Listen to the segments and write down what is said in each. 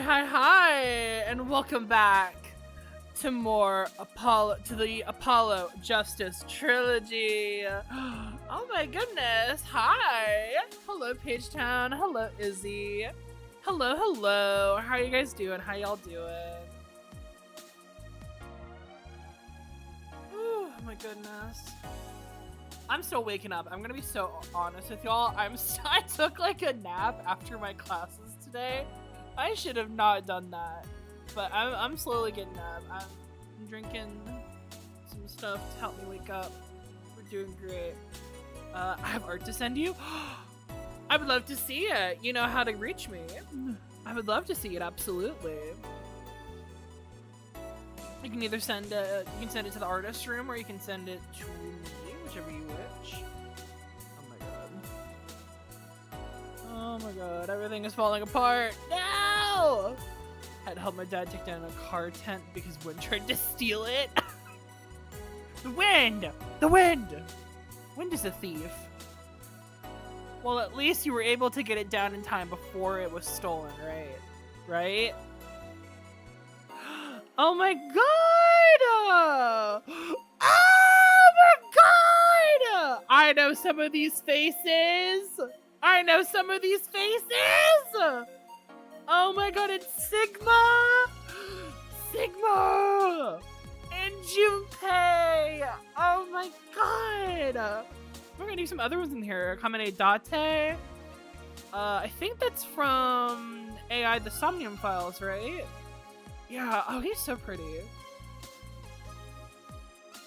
Hi, and welcome back to the Apollo Justice Trilogy. Oh my goodness, hi! Hello, Pagetown. Hello, Izzy. Hello. How are you guys doing? How y'all doing? Oh my goodness. I'm still waking up. I'm gonna be so honest with y'all. I took like a nap after my classes today. I should have not done that, but I'm slowly getting up. I'm drinking some stuff to help me wake up. We're doing great. I have art to send you. I would love to see it. You know how to reach me. I would love to see it. Absolutely. You can either send it. You can send it to the artist room, or you can send it to me, whichever you wish. Oh my god, everything is falling apart. No! I had to help my dad take down a car tent because Wind tried to steal it. The wind! The wind! Wind is a thief. Well, at least you were able to get it down in time before it was stolen, right? Right? Oh my god! Oh my god! I know some of these faces! Oh my god, it's Sigma! And Junpei! Oh my god! We're gonna do some other ones in here. Kamine Date. I think that's from AI the Somnium Files, right? Yeah, oh, he's so pretty.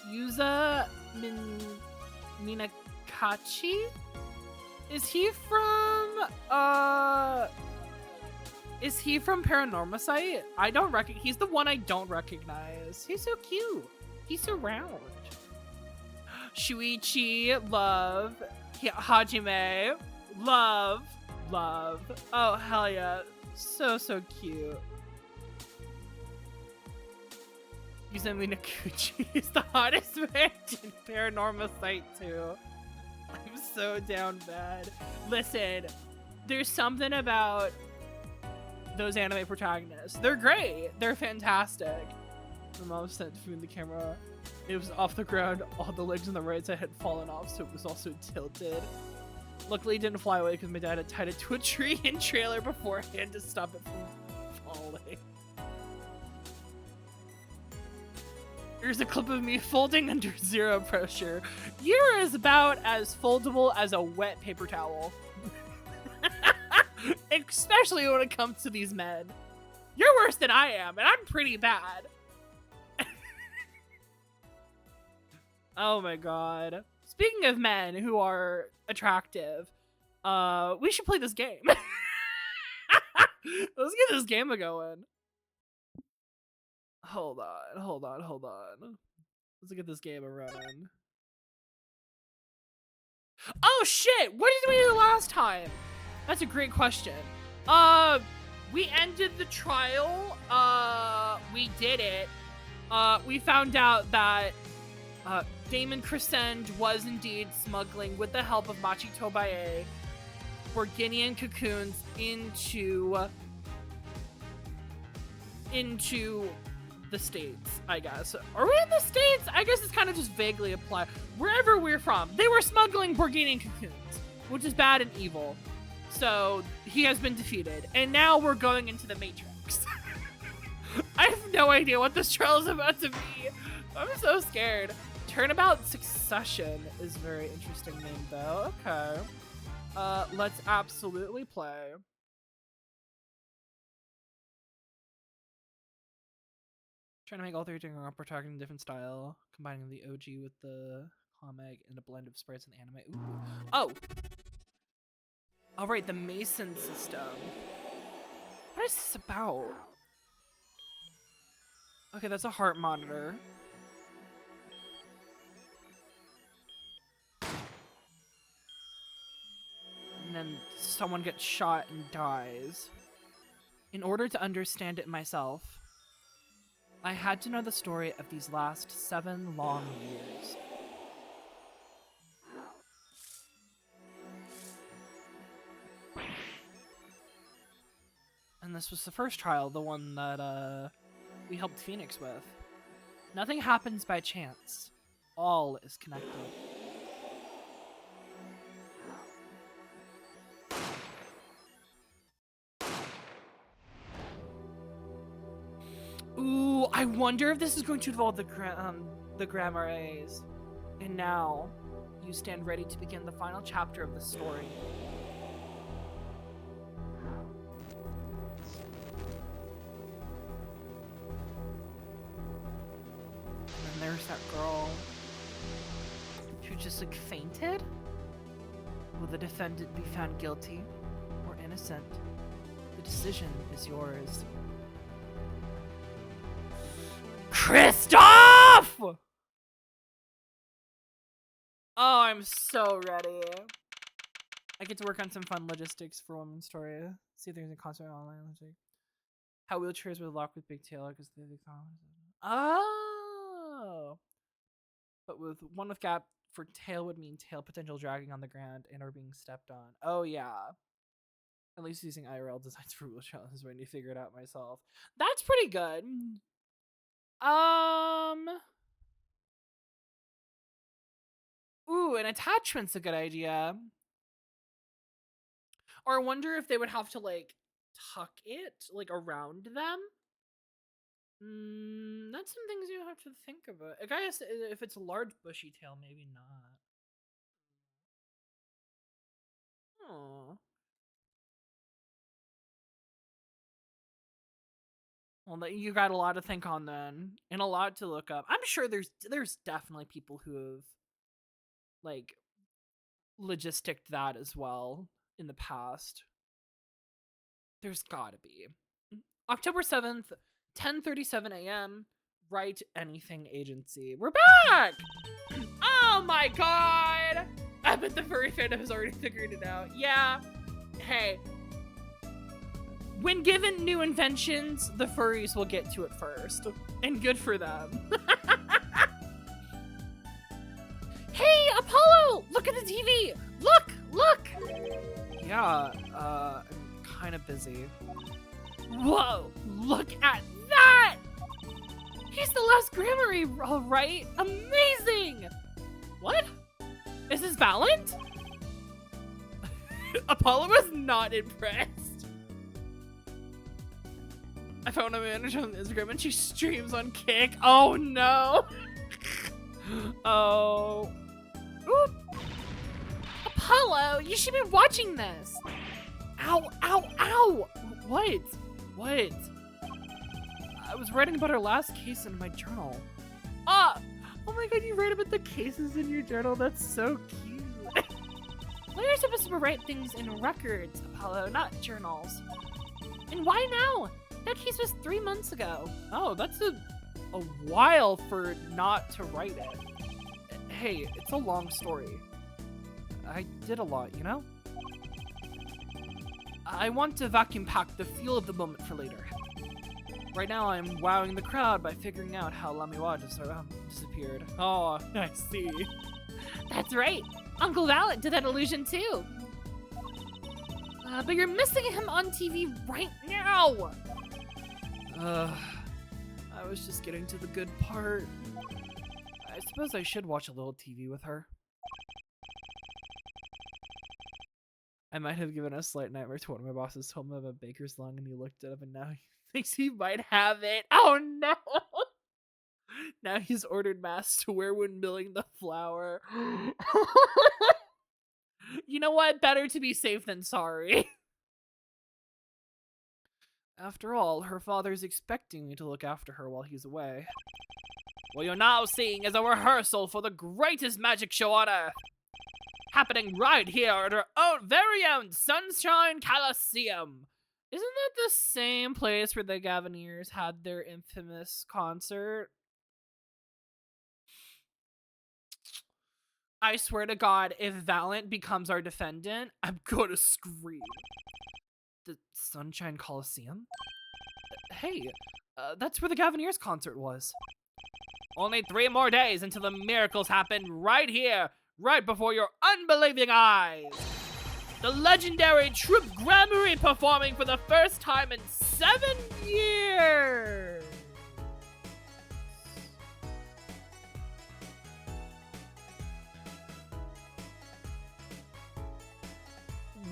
Yuza Minakachi? Is he from Paranormosite? I don't recognize. He's the one I don't recognize. He's so cute. He's so round. Shuichi, love. Hajime, love. Oh, hell yeah. So cute. Yuzumi Nakuchi is the hottest man in Paranormosite too. I'm so down bad. Listen, there's something about those anime protagonists. They're great. They're fantastic. My mom sent to me in the camera. It was off the ground. All the legs on the right side had fallen off, so it was also tilted. Luckily, it didn't fly away because my dad had tied it to a tree and trailer beforehand to stop it from falling. Here's a clip of me folding under zero pressure. You're about as foldable as a wet paper towel. Especially when it comes to these men. You're worse than I am, and I'm pretty bad. Oh my god. Speaking of men who are attractive, we should play this game. Let's get this game going. Hold on. Let's get this game running. Oh shit! What did we do last time? That's a great question. We ended the trial. We did it. We found out that Damon Crescend was indeed smuggling, with the help of Machi Tobae, Borginian cocoons into the States, I guess. Are we in the States? I guess it's kind of just vaguely applied. Wherever we're from, they were smuggling Borginian cocoons, which is bad and evil. So he has been defeated, and now we're going into the Matrix. I have no idea what this trial is about to be. I'm so scared. Turnabout Succession is a very interesting name, though. Okay. Let's absolutely play. Trying to make all three different protecting a different style, combining the OG with the comic and a blend of sprites and anime. Ooh. Oh! Alright, the Mason system. What is this about? Okay, that's a heart monitor. And then someone gets shot and dies. In order to understand it myself, I had to know the story of these last 7 long years. And this was the first trial, the one that we helped Phoenix with. Nothing happens by chance. All is connected. Ooh, I wonder if this is going to involve the grammar A's. And now, you stand ready to begin the final chapter of the story. And there's that girl who just like fainted. Will the defendant be found guilty or innocent? The decision is yours. Kristoff! Oh, I'm so ready. I get to work on some fun logistics for Women's Story. See if there's a concert online. Let's see. How wheelchairs would lock with Big Tail because they oh. But with one with gap for tail would mean tail potential dragging on the ground and or being stepped on. Oh yeah. At least using IRL designs for wheelchairs is when you figure it out myself. That's pretty good. Ooh, an attachment's a good idea. Or I wonder if they would have to like tuck it like around them. That's some things you have to think about. I guess if it's a large bushy tail, maybe not. Oh. Well, you got a lot to think on then, and a lot to look up. I'm sure there's definitely people who have like logisticked that as well in the past. There's gotta be. October 7th, 10:37 a.m. Write Anything Agency. We're back! Oh my god! I bet the furry fandom has already figured it out. Yeah. Hey. When given new inventions, the furries will get to it first. And good for them. Hey, Apollo! Look at the TV! Look! Look! Yeah, I'm kind of busy. Whoa! Look at that! He's the last Grammary, all right? Amazing! What? Is this Valent? Apollo was not impressed. I found a manager on Instagram and she streams on Kick. Oh no! Oh. Oop. Apollo, you should be watching this. Ow, ow, ow! What? What? I was writing about our last case in my journal. Ah! Oh my god, you write about the cases in your journal? That's so cute. Lawyers are supposed to write things in records, Apollo, not journals. And why now? That case was 3 months ago. Oh, that's a while for not to write it. Hey, it's a long story. I did a lot, you know? I want to vacuum pack the feel of the moment for later. Right now, I'm wowing the crowd by figuring out how Lamiwa just disappeared. Oh, I see. That's right. Uncle Valent did that illusion too. But you're missing him on TV right now. I was just getting to the good part. I suppose I should watch a little TV with her. I might have given a slight nightmare to one of my bosses, told him about Baker's lung, and he looked it up, and now he thinks he might have it. Oh no! Now he's ordered masks to wear when milling the flour. You know what? Better to be safe than sorry. After all, her father's expecting me to look after her while he's away. What you're now seeing is a rehearsal for the greatest magic show on Earth. Happening right here at our own very own Sunshine Coliseum. Isn't that the same place where the Gaviniers had their infamous concert? I swear to God, if Valent becomes our defendant, I'm gonna scream. The Sunshine Coliseum? Hey, that's where the Gaviniers concert was. Only 3 more days until the miracles happen right here, right before your unbelieving eyes. The legendary troupe Grand Marie performing for the first time in 7 years.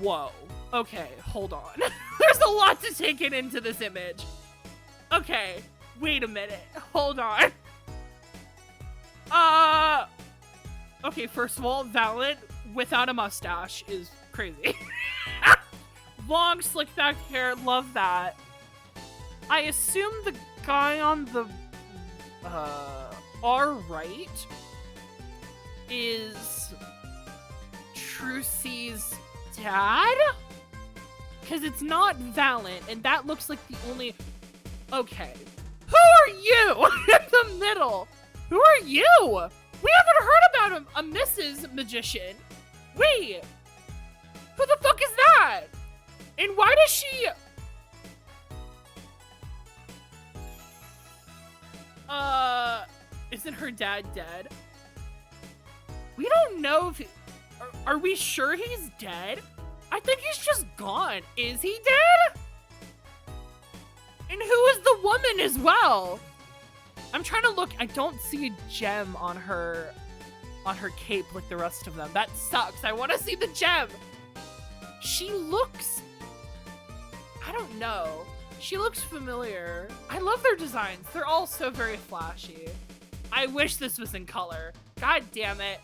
Whoa. Okay, hold on. There's a lot to take it into this image. Okay, wait a minute. Hold on. Okay, first of all, Valiant without a mustache is crazy. Long, slick back hair, love that. I assume the guy on the our right is Trucy's dad? Because it's not Valiant, and that looks like the only... Okay. Who are you in the middle? Who are you? We haven't heard about a Mrs. Magician. Wait. Who the fuck is that? And why does she... Isn't her dad dead? We don't know if... Are we sure he's dead? I think he's just gone. Is he dead? And who is the woman as well? I'm trying to look. I don't see a gem on her cape like the rest of them. That sucks. I want to see the gem. She looks... I don't know. She looks familiar. I love their designs. They're all so very flashy. I wish this was in color. God damn it.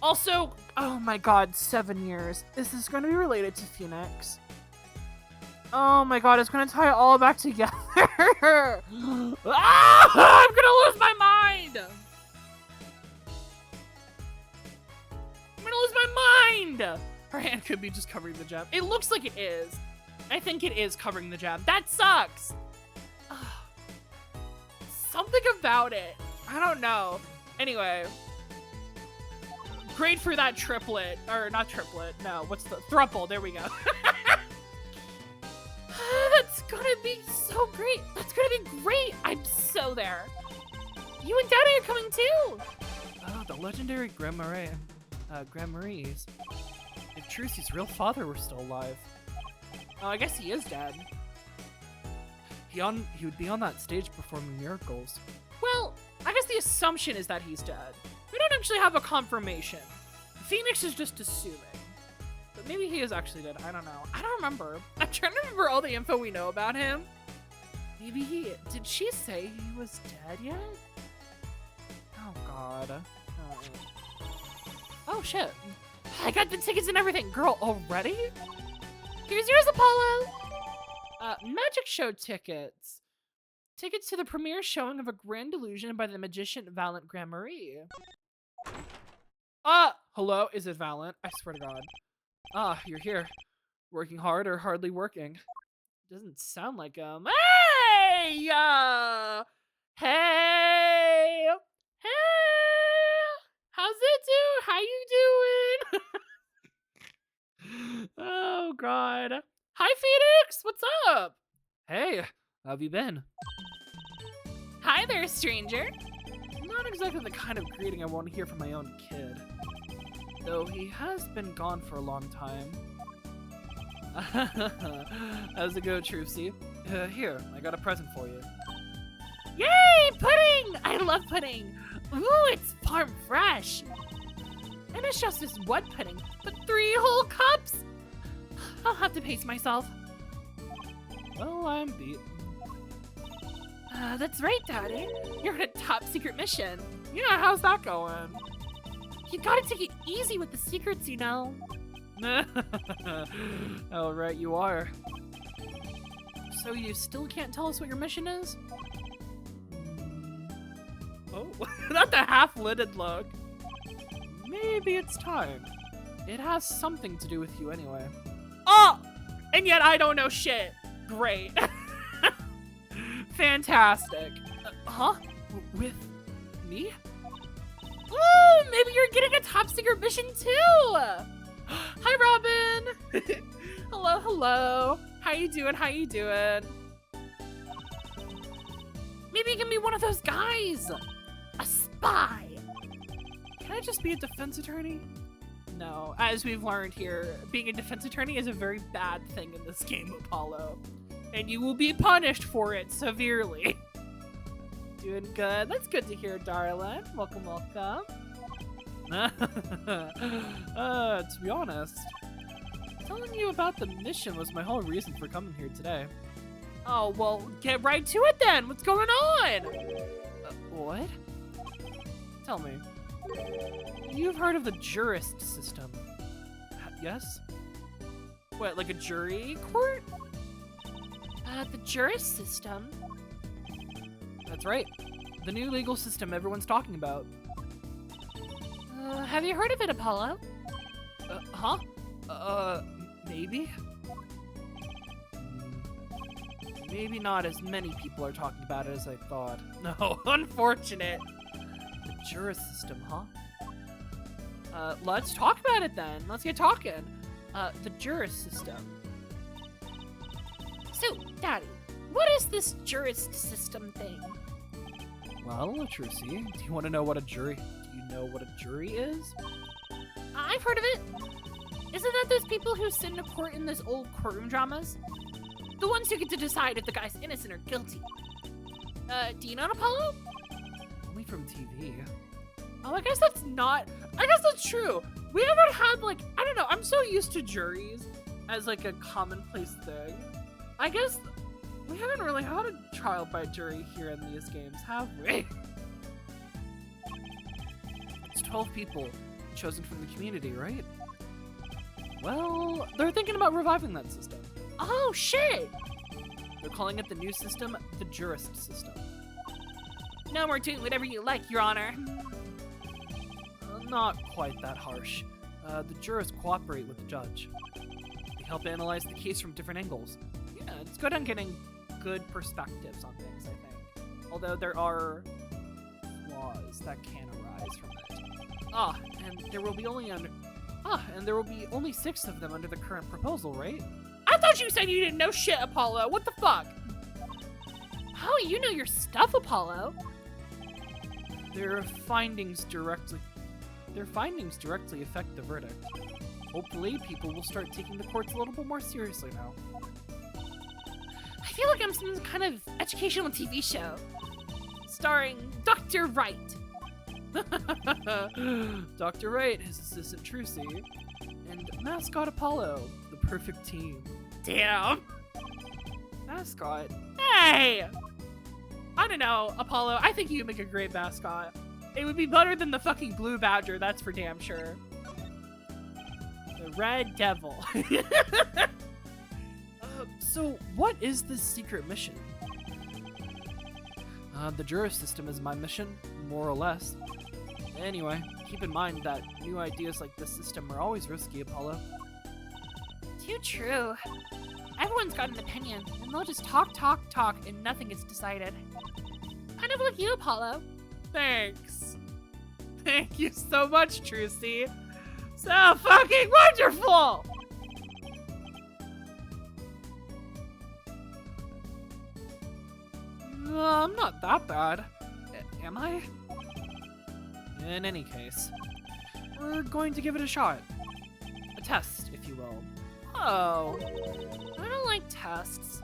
Also, oh my god, 7 years. Is this going to be related to Phoenix? Oh my god, it's going to tie it all back together. Ah, I'm going to lose my mind. I'm going to lose my mind. Her hand could be just covering the gem. It looks like it is. I think it is covering the gem. That sucks. Ugh. Something about it. I don't know. Anyway. Great for that triplet. Or not triplet. No, what's the... Thruple. There we go. That's gonna be so great. That's gonna be great. I'm so there. You and Daddy are coming too. Oh, the legendary Grand Marie's. If Trucy's real father were still alive. Oh, I guess he is dead. He would be on that stage performing miracles. Well, I guess the assumption is that he's dead. We don't actually have a confirmation. Phoenix is just assuming. But maybe he is actually dead. I don't know. I don't remember. I'm trying to remember all the info we know about him. Maybe he... Did she say he was dead yet? Oh, God. Oh, shit. I got the tickets and everything. Girl, already? Here's yours, Apollo! Magic show tickets. Tickets to the premiere showing of A Grand Illusion by the magician Valiant Grand Marie. Hello? Is it Valiant? I swear to God. You're here. Working hard or hardly working? Doesn't sound like him. Hey! Hey! Hey! How's it do? How you doing? Oh, God. Hi, Phoenix! What's up? Hey, how have you been? Hi there, stranger. Not exactly the kind of greeting I want to hear from my own kid. Though he has been gone for a long time. How's it go, Trucy? Here, I got a present for you. Yay, pudding! I love pudding. Ooh, it's farm fresh. And it's just this one pudding, but 3 whole cups? I'll have to pace myself. Well, I'm beat. That's right, Daddy. You're on a top secret mission. Yeah, how's that going? You gotta take it easy with the secrets, you know. Oh, right, you are. So you still can't tell us what your mission is? Oh, not the half-lidded look. Maybe it's time. It has something to do with you anyway. Oh! And yet I don't know shit. Great. Fantastic. Huh? With me? Ooh, maybe you're getting a top secret mission too! Hi, Robin! Hello, hello. How you doing? How you doing? Maybe you can be one of those guys! A spy! Can I just be a defense attorney? No, as we've learned here, being a defense attorney is a very bad thing in this game, Apollo. And you will be punished for it severely. Doing good. That's good to hear, darling. Welcome, welcome. To be honest, telling you about the mission was my whole reason for coming here today. Oh, well, get right to it then. What's going on? What? Tell me. You've heard of the jurist system? Yes? What, like a jury court? The jurist system? That's right. The new legal system everyone's talking about. Have you heard of it, Apollo? Huh? Maybe? Maybe not as many people are talking about it as I thought. No, unfortunate. The jurist system, huh? Let's talk about it then. Let's get talking. The jurist system. So, Daddy, what is this jurist system thing? Well, Trucy, do you want to know what a jury? Do you know what a jury is? I've heard of it. Isn't that those people who sit in a court in those old courtroom dramas? The ones who get to decide if the guy's innocent or guilty. Do you know Apollo? Only from TV. Oh, I guess that's true. We haven't had, like, I don't know, I'm so used to juries As like a commonplace thing. I guess we haven't really had a trial by jury here in these games, have we? It's 12 people chosen from the community, right? Well, they're thinking about reviving that system. Oh, shit! They're calling it the new system, the jurist system. No more doing whatever you like, Your Honor. Not quite that harsh. The jurors cooperate with the judge. They help analyze the case from different angles. Yeah, it's good on getting good perspectives on things, I think. Although there are flaws that can arise from it. And there will be only 6 of them under the current proposal, right? I thought you said you didn't know shit, Apollo. What the fuck? How you know your stuff, Apollo? Their findings directly affect the verdict. Hopefully, people will start taking the courts a little bit more seriously now. I feel like I'm some kind of educational TV show. Starring Dr. Wright. Dr. Wright, his assistant Trucy, and Mascot Apollo, the perfect team. Damn. Mascot? Hey! I don't know, Apollo. I think you would make a great mascot. It would be better than the fucking Blue Badger, that's for damn sure. The Red Devil. So, what is this secret mission? The jurist system is my mission, more or less. Anyway, keep in mind that new ideas like this system are always risky, Apollo. Too true. Everyone's got an opinion, and they'll just talk, and nothing gets decided. Kind of like you, Apollo. Thanks. Thank you so much, Trucy. So fucking wonderful! I'm not that bad. Am I? In any case, we're going to give it a shot. A test, if you will. Oh, I don't like tests.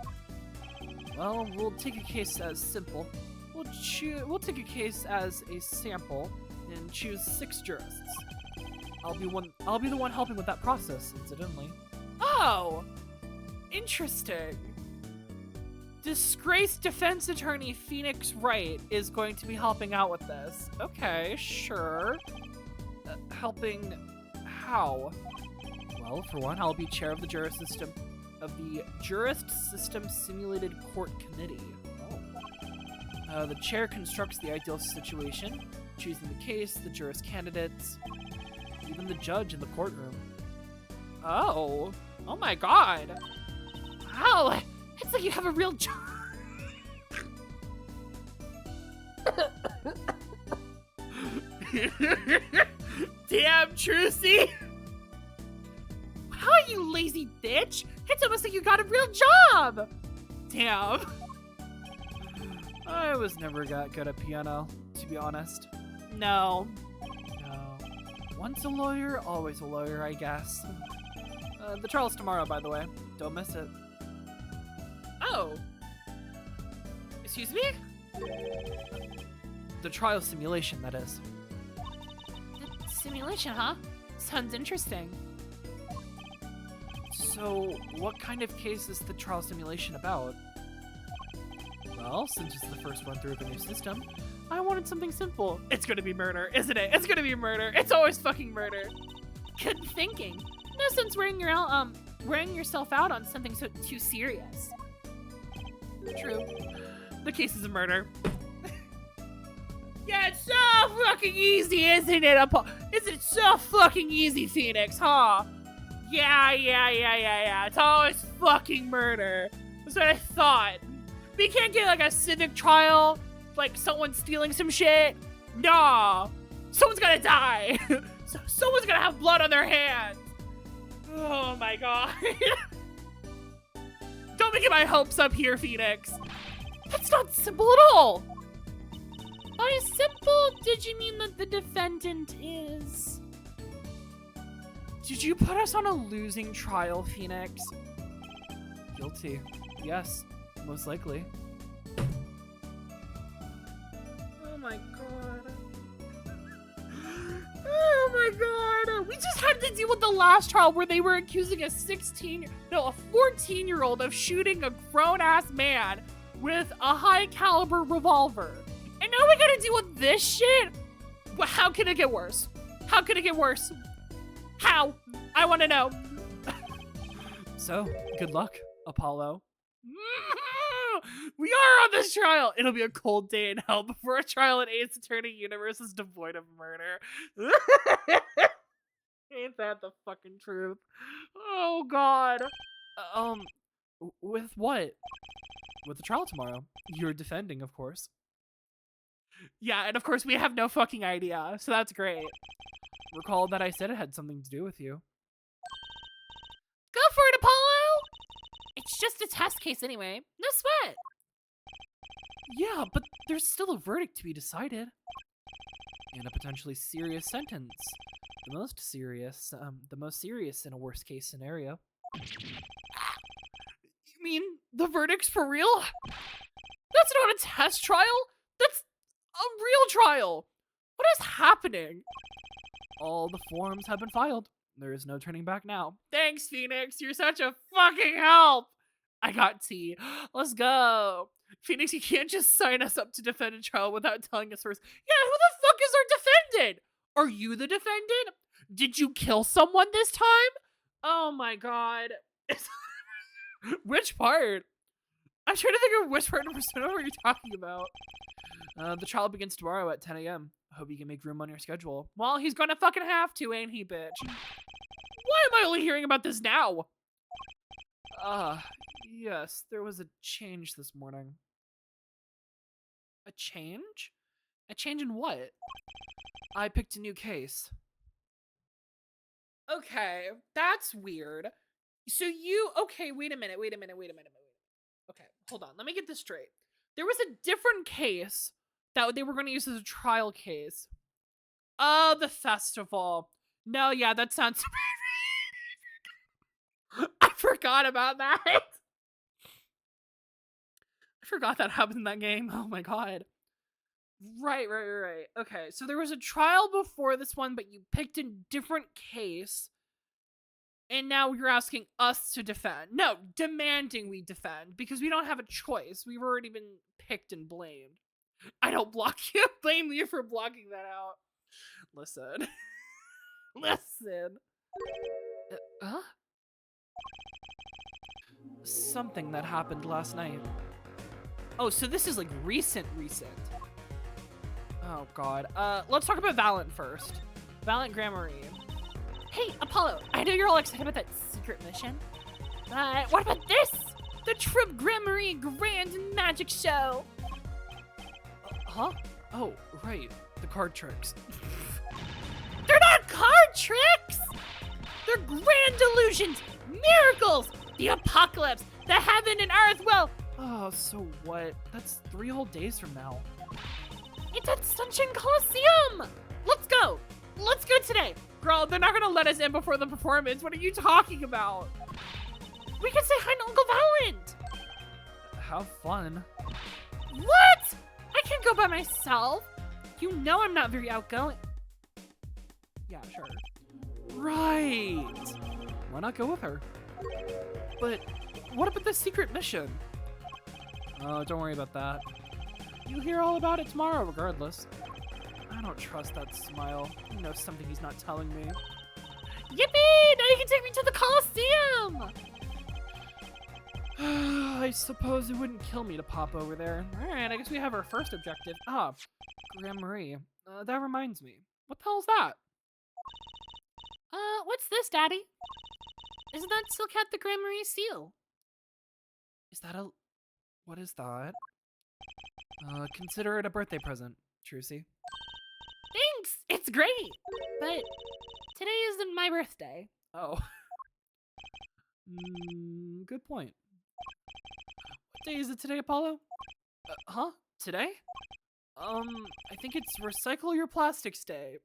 Well, we'll take a case as simple. We'll take a case as a sample and choose 6 jurists. I'll be the one helping with that process, incidentally. Oh, interesting. Disgraced defense attorney Phoenix Wright is going to be helping out with this. Okay, sure. Helping how? Well, for one, I'll be chair of the jurist system simulated court committee. Oh. The chair constructs the ideal situation, choosing the case, the jurist candidates, even the judge in the courtroom. Oh my god. Wow, it's like you have a real job. Damn, Trucy! Wow, you lazy bitch! It's almost like you got a real job! Damn. I was never that good at piano, to be honest. No. Once a lawyer, always a lawyer, I guess. The trial's tomorrow, by the way. Don't miss it. Oh. Excuse me? The trial simulation, that is. The simulation, huh? Sounds interesting. So, what kind of case is the trial simulation about? Well, since it's the first run through of a new system, I wanted something simple. It's gonna be murder, isn't it? It's gonna be murder. It's always fucking murder. Good thinking. No sense wearing yourself out on something so too serious. True. The case is a murder. Yeah, it's so fucking easy, isn't it? Isn't it so fucking easy, Phoenix, huh? Yeah. It's always fucking murder. That's what I thought. We can't get like a civic trial, like someone stealing some shit. Nah. Someone's gonna die. Someone's gonna have blood on their hands. Oh my god. Don't make my hopes up here, Phoenix. That's not simple at all. By simple, did you mean that the defendant is... Did you put us on a losing trial, Phoenix? Guilty. Yes, most likely. Oh my god. Oh my god. We just had to deal with the last trial where they were accusing a 14-year-old of shooting a grown-ass man with a high-caliber revolver. And now we gotta deal with this shit? Well, how can it get worse? How can it get worse? How? I want to know. So, good luck, Apollo. We are on this trial. It'll be a cold day in hell before a trial in Ace Attorney universe is devoid of murder. Ain't that the fucking truth? Oh, God. With what? With the trial tomorrow. You're defending, of course. Yeah, and of course we have no fucking idea, so that's great. Recall that I said it had something to do with you. Go for it, Apollo! It's just a test case anyway. No sweat. Yeah, but there's still a verdict to be decided. And a potentially serious sentence. The most serious in a worst case scenario. You mean the verdict's for real? That's not a test trial! That's a real trial! What is happening? All the forms have been filed. There is no turning back now. Thanks, Phoenix. You're such a fucking help. I got tea. Let's go. Phoenix, you can't just sign us up to defend a trial without telling us first. Yeah, who the fuck is our defendant? Are you the defendant? Did you kill someone this time? Oh my god. Which part? I'm trying to think of which part of Persona are you talking about. The trial begins tomorrow at 10 a.m. Hope you can make room on your schedule. Well, he's gonna fucking have to, ain't he, bitch? Why am I only hearing about this now? Yes, there was a change this morning. A change? A change in what? I picked a new case. Okay, that's weird. So okay, wait a minute. Okay, hold on, let me get this straight. There was a different case that they were going to use as a trial case. Oh, the festival. No, yeah, that sounds... I forgot about that. I forgot that happened in that game. Oh my god. Right. Okay, so there was a trial before this one, but you picked a different case. And now you're asking us to defend. No, demanding we defend, because we don't have a choice. We've already been picked and blamed. I don't block you. Blame you for blocking that out. Listen. Listen. Huh? Something that happened last night. Oh, so this is like recent. Oh god. Let's talk about Valiant first. Valiant Gramarye. Hey, Apollo, I know you're all excited about that secret mission, but what about this? The Trip Gramarye Grand Magic Show. Huh? Oh, right. The card tricks. They're not card tricks! They're grand illusions, miracles, the apocalypse, the heaven and earth will... Oh, so what? That's 3 whole days from now. It's at Sunshine Coliseum! Let's go! Let's go today. Girl, they're not gonna let us in before the performance. What are you talking about? We can say hi to Uncle Valent. Have fun. What? I can't go by myself. You know I'm not very outgoing. Yeah, sure. Right. Why not go with her? But what about the secret mission? Oh, don't worry about that. You'll hear all about it tomorrow regardless. I don't trust that smile. He knows something he's not telling me. Yippee! Now you can take me to the Coliseum! I suppose it wouldn't kill me to pop over there. Alright, I guess we have our first objective. Ah, Grand Marie. That reminds me. What the hell's that? What's this, Daddy? Isn't that still Cat the Grand Marie seal? Is that a... What is that? Consider it a birthday present, Trucy. Thanks! It's great! But today isn't my birthday. Oh. Good point. What day is it today, Apollo? Huh? Today? I think it's Recycle Your Plastics Day.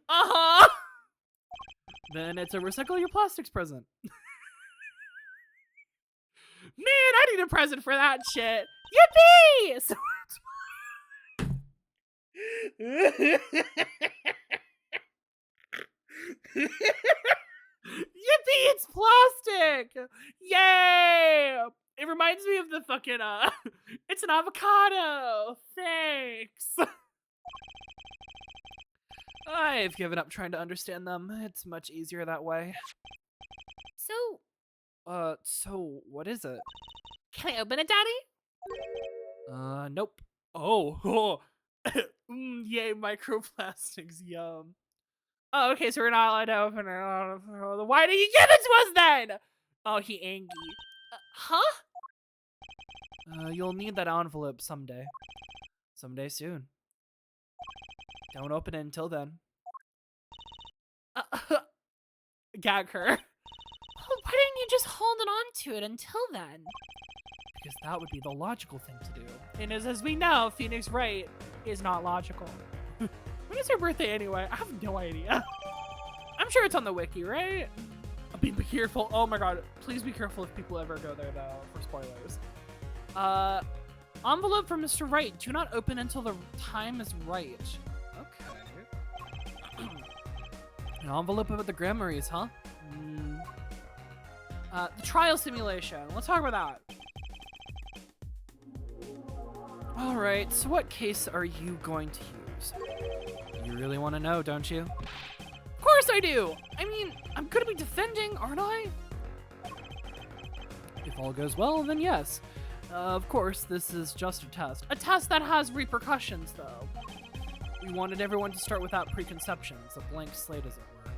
Uh-huh! Then it's a Recycle Your Plastics present. Man, I need a present for that shit. Yippee! So Yippee, it's plastic! Yay! It reminds me of the fucking, it's an avocado! Thanks! I've given up trying to understand them. It's much easier that way. So what is it? Can I open it, Daddy? Nope. Oh, yay, microplastics, yum. Oh, okay, so we're not allowed to open it. Why did you give it to us then? Oh, he angry. Huh? You'll need that envelope someday. Someday soon. Don't open it until then. Gag her. Well, why didn't you just hold it on to it until then? Because that would be the logical thing to do. And as we know, Phoenix Wright is not logical. When is her birthday anyway? I have no idea. I'm sure it's on the wiki, right? Be careful. Oh my god. Please be careful if people ever go there, though, for spoilers. Envelope from Mr. Wright. Do not open until the time is right. Okay. An envelope about the Grand Maries, huh? The trial simulation. Let's talk about that. Alright, so what case are you going to use? You really want to know, don't you? Of course I do! I mean, I'm gonna be defending, aren't I? If all goes well, then yes. Of course, this is just a test. A test that has repercussions, though. We wanted everyone to start without preconceptions, a blank slate as it were.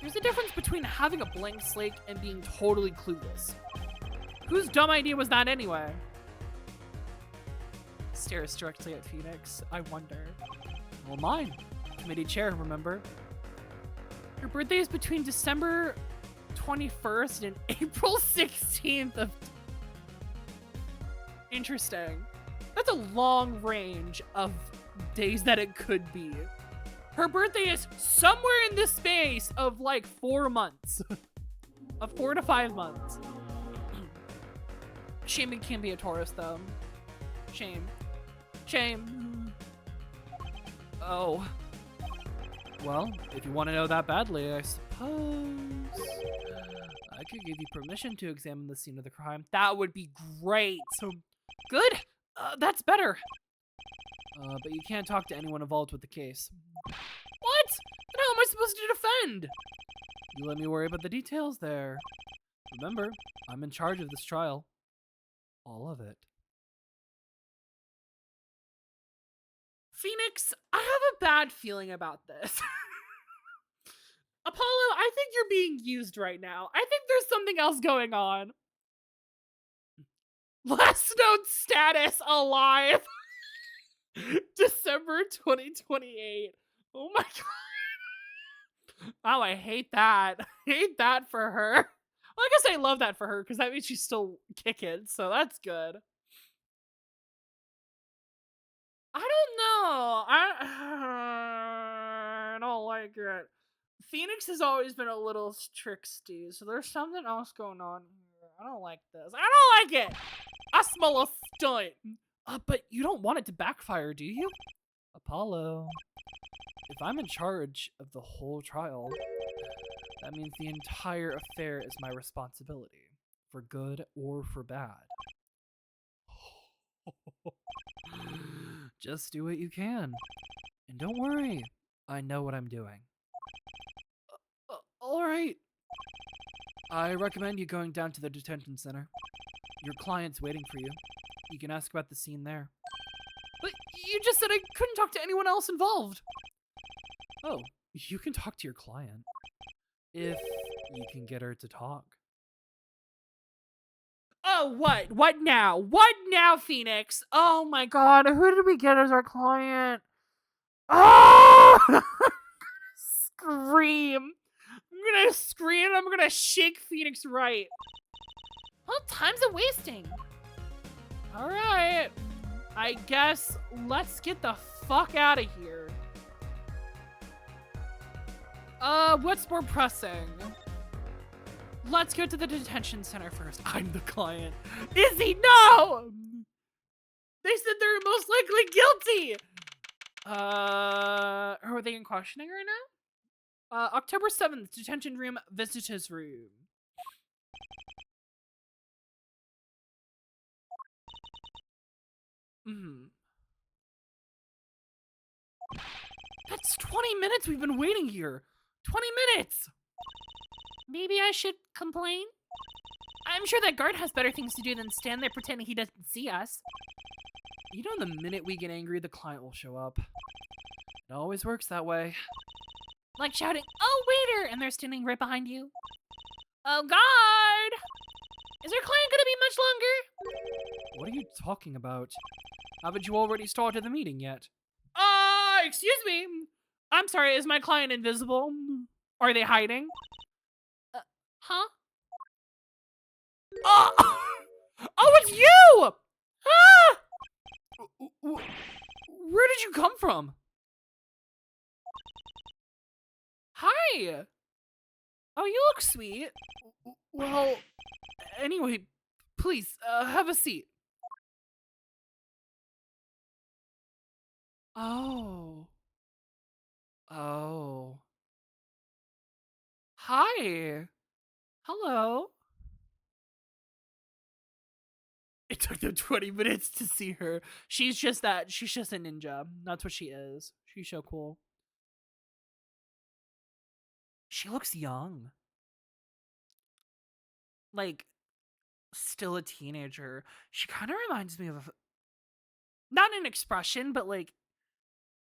There's a difference between having a blank slate and being totally clueless. Whose dumb idea was that anyway? Stares directly at Phoenix. I wonder. Well, mine. Committee chair, remember? Your birthday is between December 21st and April 16th of... Interesting. That's a long range of days that it could be. Her birthday is somewhere in the space of like 4 months. Of 4 to 5 months. Shame it can't be a Taurus though. Shame. Shame. Oh. Well, if you want to know that badly, I suppose I could give you permission to examine the scene of the crime. That would be great. Good. That's better. But you can't talk to anyone involved with the case. What? Then how am I supposed to defend? You let me worry about the details there. Remember, I'm in charge of this trial. All of it. Phoenix, I have a bad feeling about this. Apollo, I think you're being used right now. I think there's something else going on. Last known status alive. December 2028. Oh my god. Oh, I hate that. I hate that for her. Well, I guess I love that for her because that means she's still kicking, so that's good. I don't know. I don't like it. Phoenix has always been a little tricksty, so there's something else going on here. I don't like this. I don't like it. I smell a stunt. But you don't want it to backfire, do you? Apollo, if I'm in charge of the whole trial, that means the entire affair is my responsibility, for good or for bad. Just do what you can. And don't worry, I know what I'm doing. Alright. I recommend you going down to the detention center. Your client's waiting for you. You can ask about the scene there. But you just said I couldn't talk to anyone else involved. Oh, you can talk to your client. If you can get her to talk. Oh, what? What now? What now, Phoenix? Oh my god, who did we get as our client? Oh! Scream. I'm gonna scream. I'm gonna shake Phoenix right. Well, time's a wasting. Alright. I guess let's get the fuck out of here. What's more pressing? Let's go to the detention center first. I'm the client. Izzy, no! They said they're most likely guilty! Are they in questioning right now? October 7th, detention room, visitors room. That's 20 minutes we've been waiting here. 20 minutes! Maybe I should complain? I'm sure that guard has better things to do than stand there pretending he doesn't see us. You know, the minute we get angry, the client will show up. It always works that way. Like shouting, "Oh, waiter!" and they're standing right behind you. Oh, guard! Is our client gonna be much longer? What are you talking about? Haven't you already started the meeting yet? Excuse me. I'm sorry, is my client invisible? Are they hiding? Huh? Oh, it's you! Ah! Where did you come from? Hi. Oh, you look sweet. Well, anyway, please, have a seat. Oh. Oh. Hi. Hello. It took them 20 minutes to see her. She's just a ninja. That's what she is. She's so cool. She looks young. Like, still a teenager. She kind of reminds me of, not an expression, but like,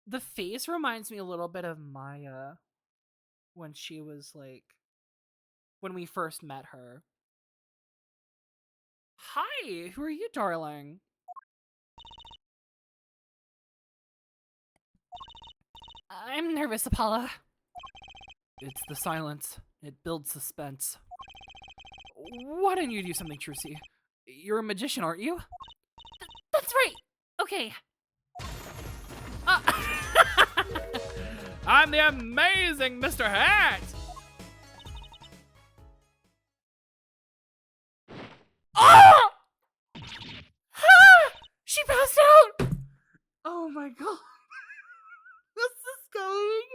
the face reminds me a little bit of Maya when she was like, when we first met her. Hi, who are you, darling? I'm nervous, Apollo. It's the silence. It builds suspense. Why don't you do something, Trucy? You're a magician, aren't you? That's right. Okay. I'm the amazing Mr. Hat! Oh! She passed out! Oh my god. This is going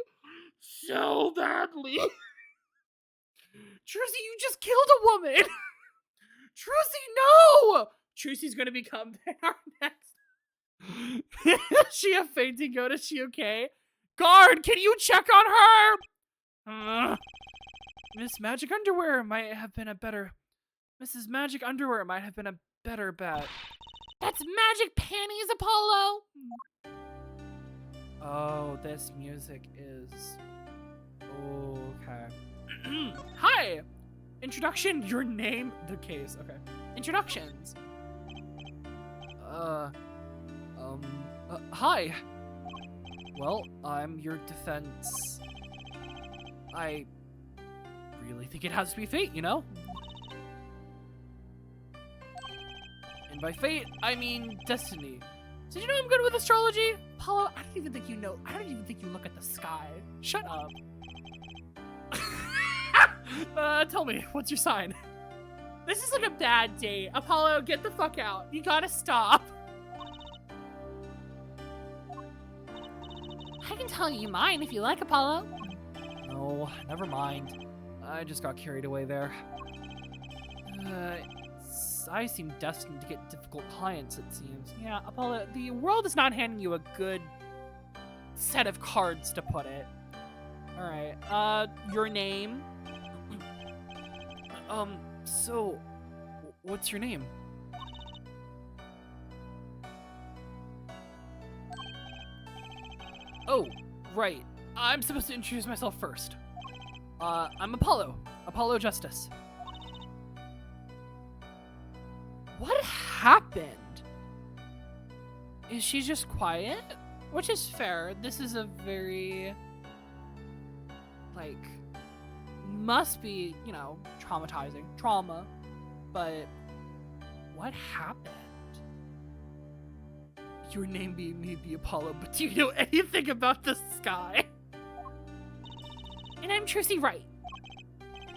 so badly. Trucy, you just killed a woman! Trucy, no! Trucy's gonna become our next. Is she a fainting goat? Is she okay? Guard, can you check on her? Miss Magic Underwear might have been a better... Mrs. Magic Underwear might have been a better bet. That's magic panties, Apollo! Oh, this music is... Okay. Hi! Introduction, your name, the case. Okay. Introductions. Hi. Well, I'm your defense. I really think it has to be fate, you know? And by fate, I mean destiny. Did you know I'm good with astrology? Apollo, I don't even think you know. I don't even think you look at the sky. Shut up. Tell me, what's your sign? This is like a bad date. Apollo, get the fuck out. You gotta stop. I can tell you mine if you like, Apollo. No, never mind. I just got carried away there. I seem destined to get difficult clients, it seems. Yeah, Apollo, the world is not handing you a good set of cards, to put it. Alright, your name? So, what's your name? Oh, right. I'm supposed to introduce myself first. I'm Apollo. Apollo Justice. What happened? Is she just quiet? Which is fair. This is a very, like, must be, you know, traumatizing. Trauma. But what happened? Your name may be Apollo, but do you know anything about the sky? And I'm Trucy Wright.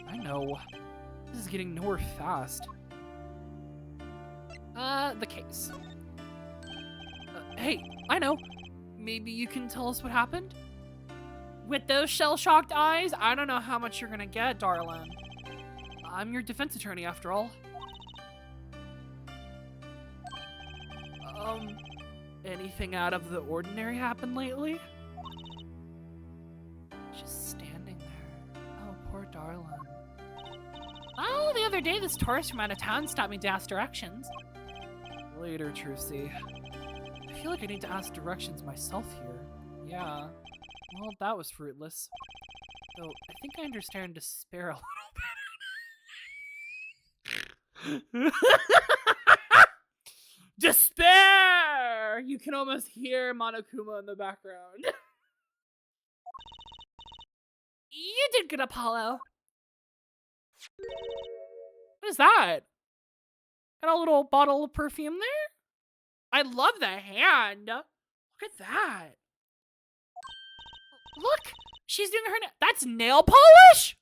I know. This is getting nowhere fast. The case. Hey, I know. Maybe you can tell us what happened? With those shell-shocked eyes, I don't know how much you're gonna get, darling. I'm your defense attorney, after all. Anything out of the ordinary happened lately? Just standing there. Oh, poor darling. Oh, the other day this tourist from out of town stopped me to ask directions. Later, Trucy. I feel like I need to ask directions myself here. Yeah. Well, that was fruitless. Though, I think I understand despair a little bit. Despair! You can almost hear Monokuma in the background. You did good, Apollo. What is that? Got a little bottle of perfume there? I love the hand. Look at that. Look, she's doing her That's nail polish?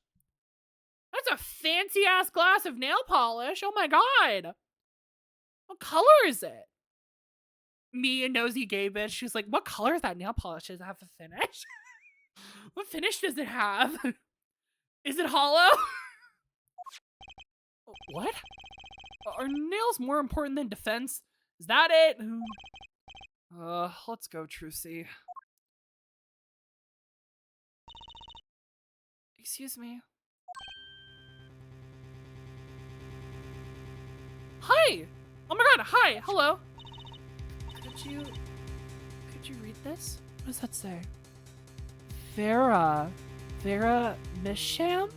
That's a fancy ass glass of nail polish. Oh my god. What color is it? Me, a nosy gay bitch. She's like, what color is that nail polish? Does it have a finish? What finish does it have? Is it hollow? What? Are nails more important than defense? Is that it? Let's go, Trucy. Excuse me. Hi! Oh my god, hi! Hello! Could you read this? What does that say? Vera Misham?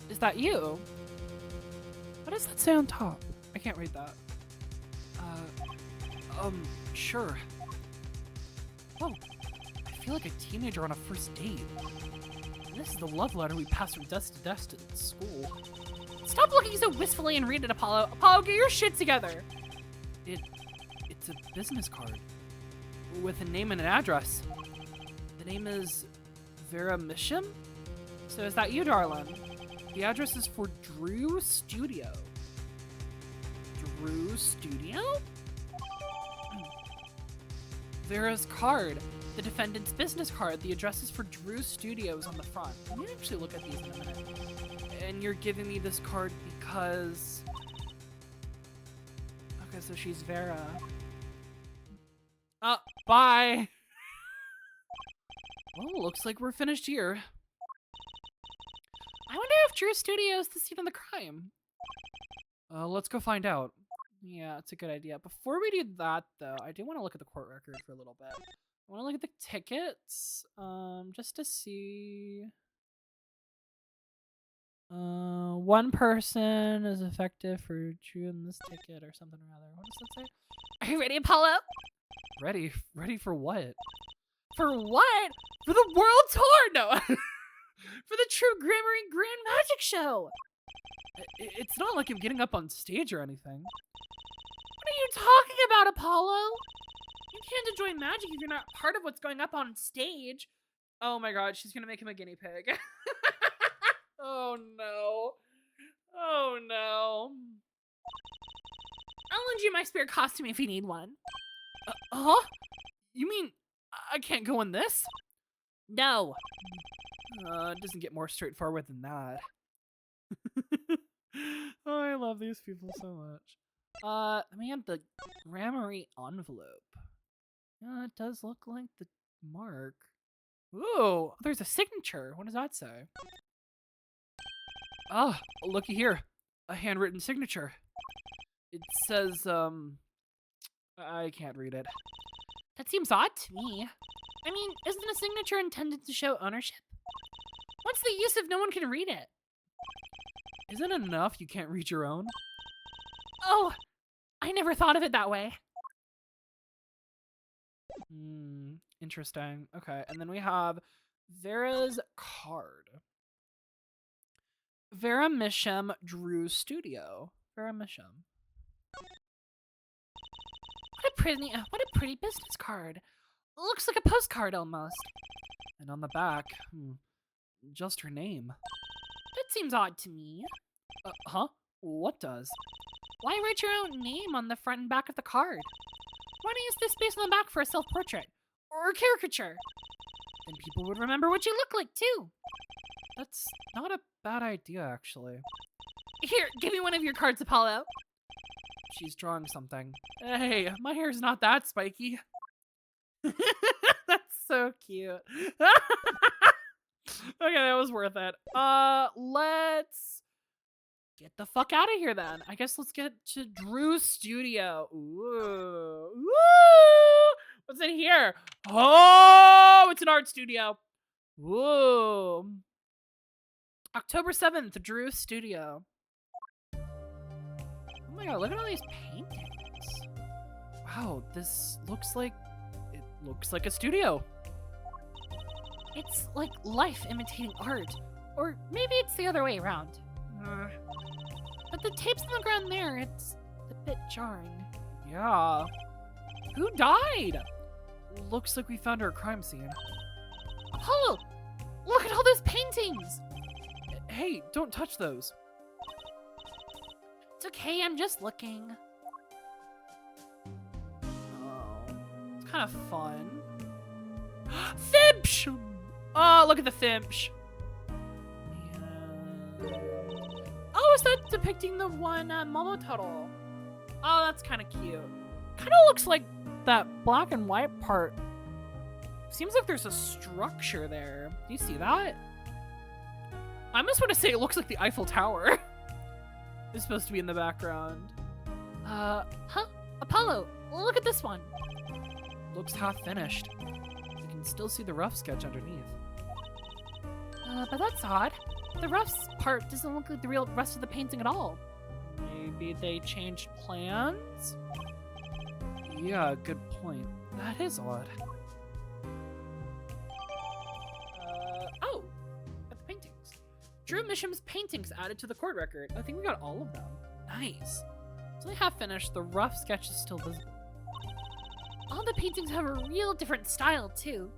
Is that you? What does that say on top? I can't read that. Sure. Oh, I feel like a teenager on a first date. This is the love letter we passed from desk to desk at school. Stop looking so wistfully and read it, Apollo. Apollo, get your shit together. It's a business card with a name and an address. The name is Vera Misham? So is that you, darling? The address is for Drew Studio. Drew Studio? Vera's card. The defendant's business card. The address is for Drew Studios on the front. Let me actually look at these in a minute. And you're giving me this card because... Okay, so she's Vera. Bye! Well, looks like we're finished here. I wonder if Drew Studios is the scene of the crime. Let's go find out. Yeah, it's a good idea. Before we do that, though, I do want to look at the court record for a little bit. I want to look at the tickets, just to see. One person is effective for Drew in this ticket or something or other. What does that say? Are you ready, Apollo? Ready? Ready for what? For what? For the world tour? No. For the True Grammarly Grand Magic Show. It's not like I'm getting up on stage or anything. What are you talking about, Apollo? You can't enjoy magic if you're not part of what's going up on stage. Oh my god, she's gonna make him a guinea pig. Oh no. Oh no. I'll lend you my spare costume if you need one. Huh? You mean I can't go in this? No. It doesn't get more straightforward than that. Oh, I love these people so much. Let me have the Gramarye envelope. It does look like the mark. Ooh, there's a signature. What does that say? Oh, looky here. A handwritten signature. It says, I can't read it. That seems odd to me. I mean, isn't a signature intended to show ownership? What's the use if no one can read it? Isn't it enough you can't read your own? Oh, I never thought of it that way. Interesting. Okay, and then we have Vera's card. Vera Misham Drew Studio. Vera Misham. What a pretty business card. Looks like a postcard almost. And on the back, just her name. That seems odd to me. Huh? What does? Why write your own name on the front and back of the card? Why not use this space on the back for a self-portrait? Or a caricature? Then people would remember what you look like, too. That's not a bad idea, actually. Here, give me one of your cards, Apollo. She's drawing something. Hey, my hair's not that spiky. That's so cute. Okay, that was worth it. Let's get the fuck out of here then. I guess let's get to Drew's studio. Ooh. Woo! What's in here? Oh, it's an art studio. Whoa. October 7th, Drew's studio. Oh my god, look at all these paintings. Wow, this looks like a studio. It's like life imitating art. Or maybe it's the other way around. But the tapes on the ground there, it's a bit jarring. Yeah. Who died? Looks like we found our crime scene. Apollo! Look at all those paintings! Hey, don't touch those. It's okay, I'm just looking. Oh, it's kind of fun. Thimpsh! Oh, look at the Thimpsh. Yeah. Oh, is that depicting the one Momotaro? Oh, that's kind of cute. Kind of looks like that black and white part. Seems like there's a structure there. Do you see that? I almost want to say it looks like the Eiffel Tower. It's supposed to be in the background. Huh? Apollo, look at this one. Looks half finished. You can still see the rough sketch underneath. But that's odd. The rough part doesn't look like the real rest of the painting at all. Maybe they changed plans? Yeah, good point. That is odd. Oh! At the paintings. Drew Misham's paintings added to the court record. I think we got all of them. Nice. So they have finished. The rough sketch is still visible. All the paintings have a real different style, too.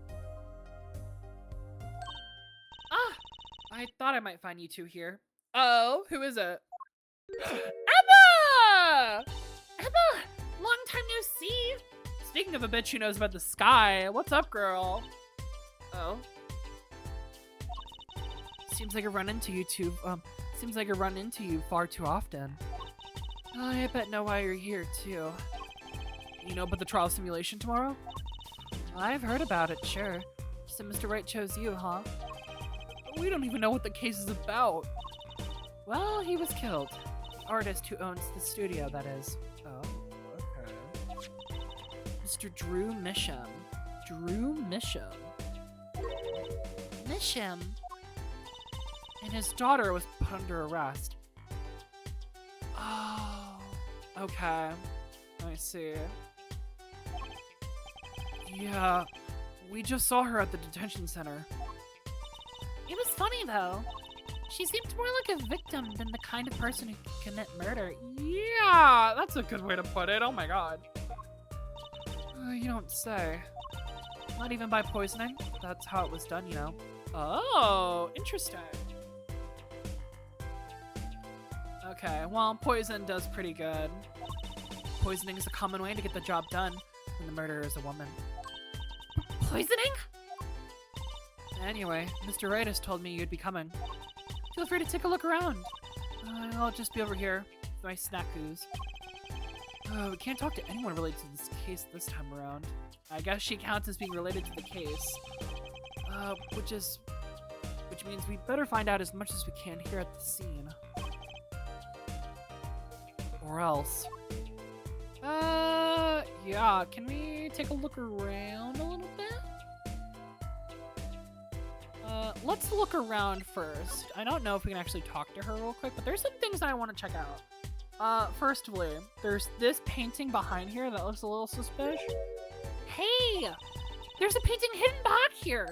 Ah! I thought I might find you two here. Oh, who is it? Emma! Emma! Long time no see! Speaking of a bitch who knows about the sky, what's up, girl? Oh. Seems like I run into you far too often. I bet know why you're here, too. You know about the trial simulation tomorrow? I've heard about it, sure. So Mr. Wright chose you, huh? We don't even know what the case is about. Well, he was killed. The artist who owns the studio, that is. Oh, okay. Mr. Drew Misham. Drew Misham. Misham? And his daughter was put under arrest. Oh, okay. I see. Yeah, we just saw her at the detention center. It was funny, though. She seemed more like a victim than the kind of person who could commit murder. Yeah, that's a good way to put it. Oh my god. You don't say. Not even by poisoning? That's how it was done, you know. Oh, interesting. Okay, well, poison does pretty good. Poisoning is a common way to get the job done when the murderer is a woman. Poisoning? Anyway, Mr. Wright told me you'd be coming. Feel free to take a look around. I'll just be over here with my snackoos. We can't talk to anyone related to this case this time around. I guess she counts as being related to the case. Which means we better find out as much as we can here at the scene. Or else. Yeah, can we take a look around a little bit? Let's look around first. I don't know if we can actually talk to her real quick, but there's some things that I want to check out. Firstly, there's this painting behind here that looks a little suspicious. Hey! There's a painting hidden back here!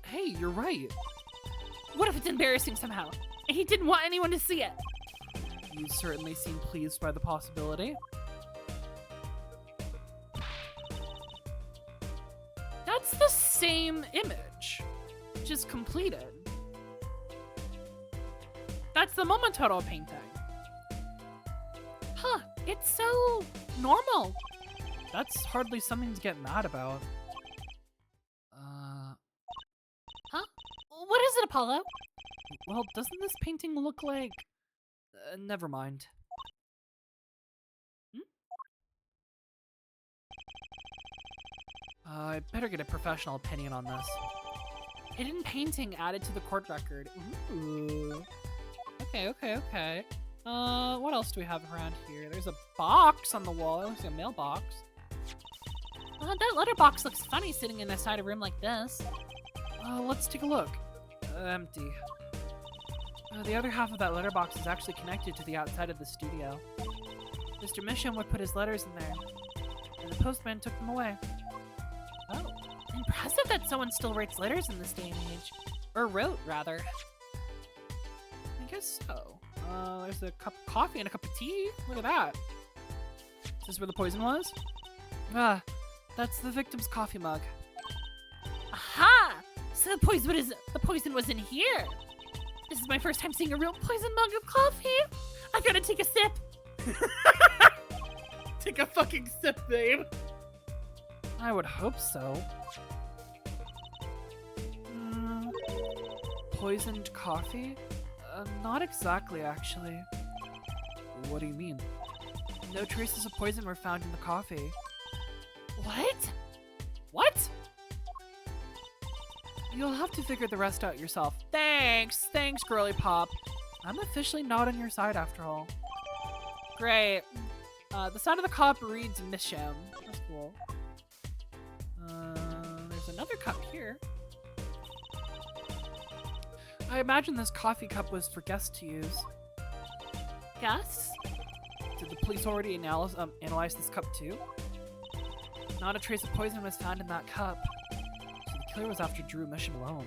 Hey, you're right. What if it's embarrassing somehow, and he didn't want anyone to see it? You certainly seem pleased by the possibility. That's the same image, just completed. That's the Momotaro painting. Huh, it's so normal. That's hardly something to get mad about. Huh? What is it, Apollo? Well, doesn't this painting look like... never mind. I better get a professional opinion on this. Hidden painting added to the court record. Ooh. Okay. What else do we have around here? There's a box on the wall. It looks like a mailbox. That letterbox looks funny sitting inside a room like this. Let's take a look. Empty. The other half of that letterbox is actually connected to the outside of the studio. Mr. Misham would put his letters in there, and the postman took them away. Oh, impressive that someone still writes letters in this day and age. Or wrote, rather. I guess so. There's a cup of coffee and a cup of tea. Look at that. Is this where the poison was? Ah, that's the victim's coffee mug. Aha! So the poison was in here. This is my first time seeing a real poison mug of coffee. I gotta take a sip. Take a fucking sip, babe. I would hope so. Poisoned coffee? Not exactly, actually. What do you mean? No traces of poison were found in the coffee. What? What? You'll have to figure the rest out yourself. Thanks, girly pop. I'm officially not on your side after all. Great. The side of the cup reads Misham. That's cool. There's another cup here. I imagine this coffee cup was for guests to use. Guests? Did the police already analyze this cup too? Not a trace of poison was found in that cup. So the killer was after Drew Misham alone.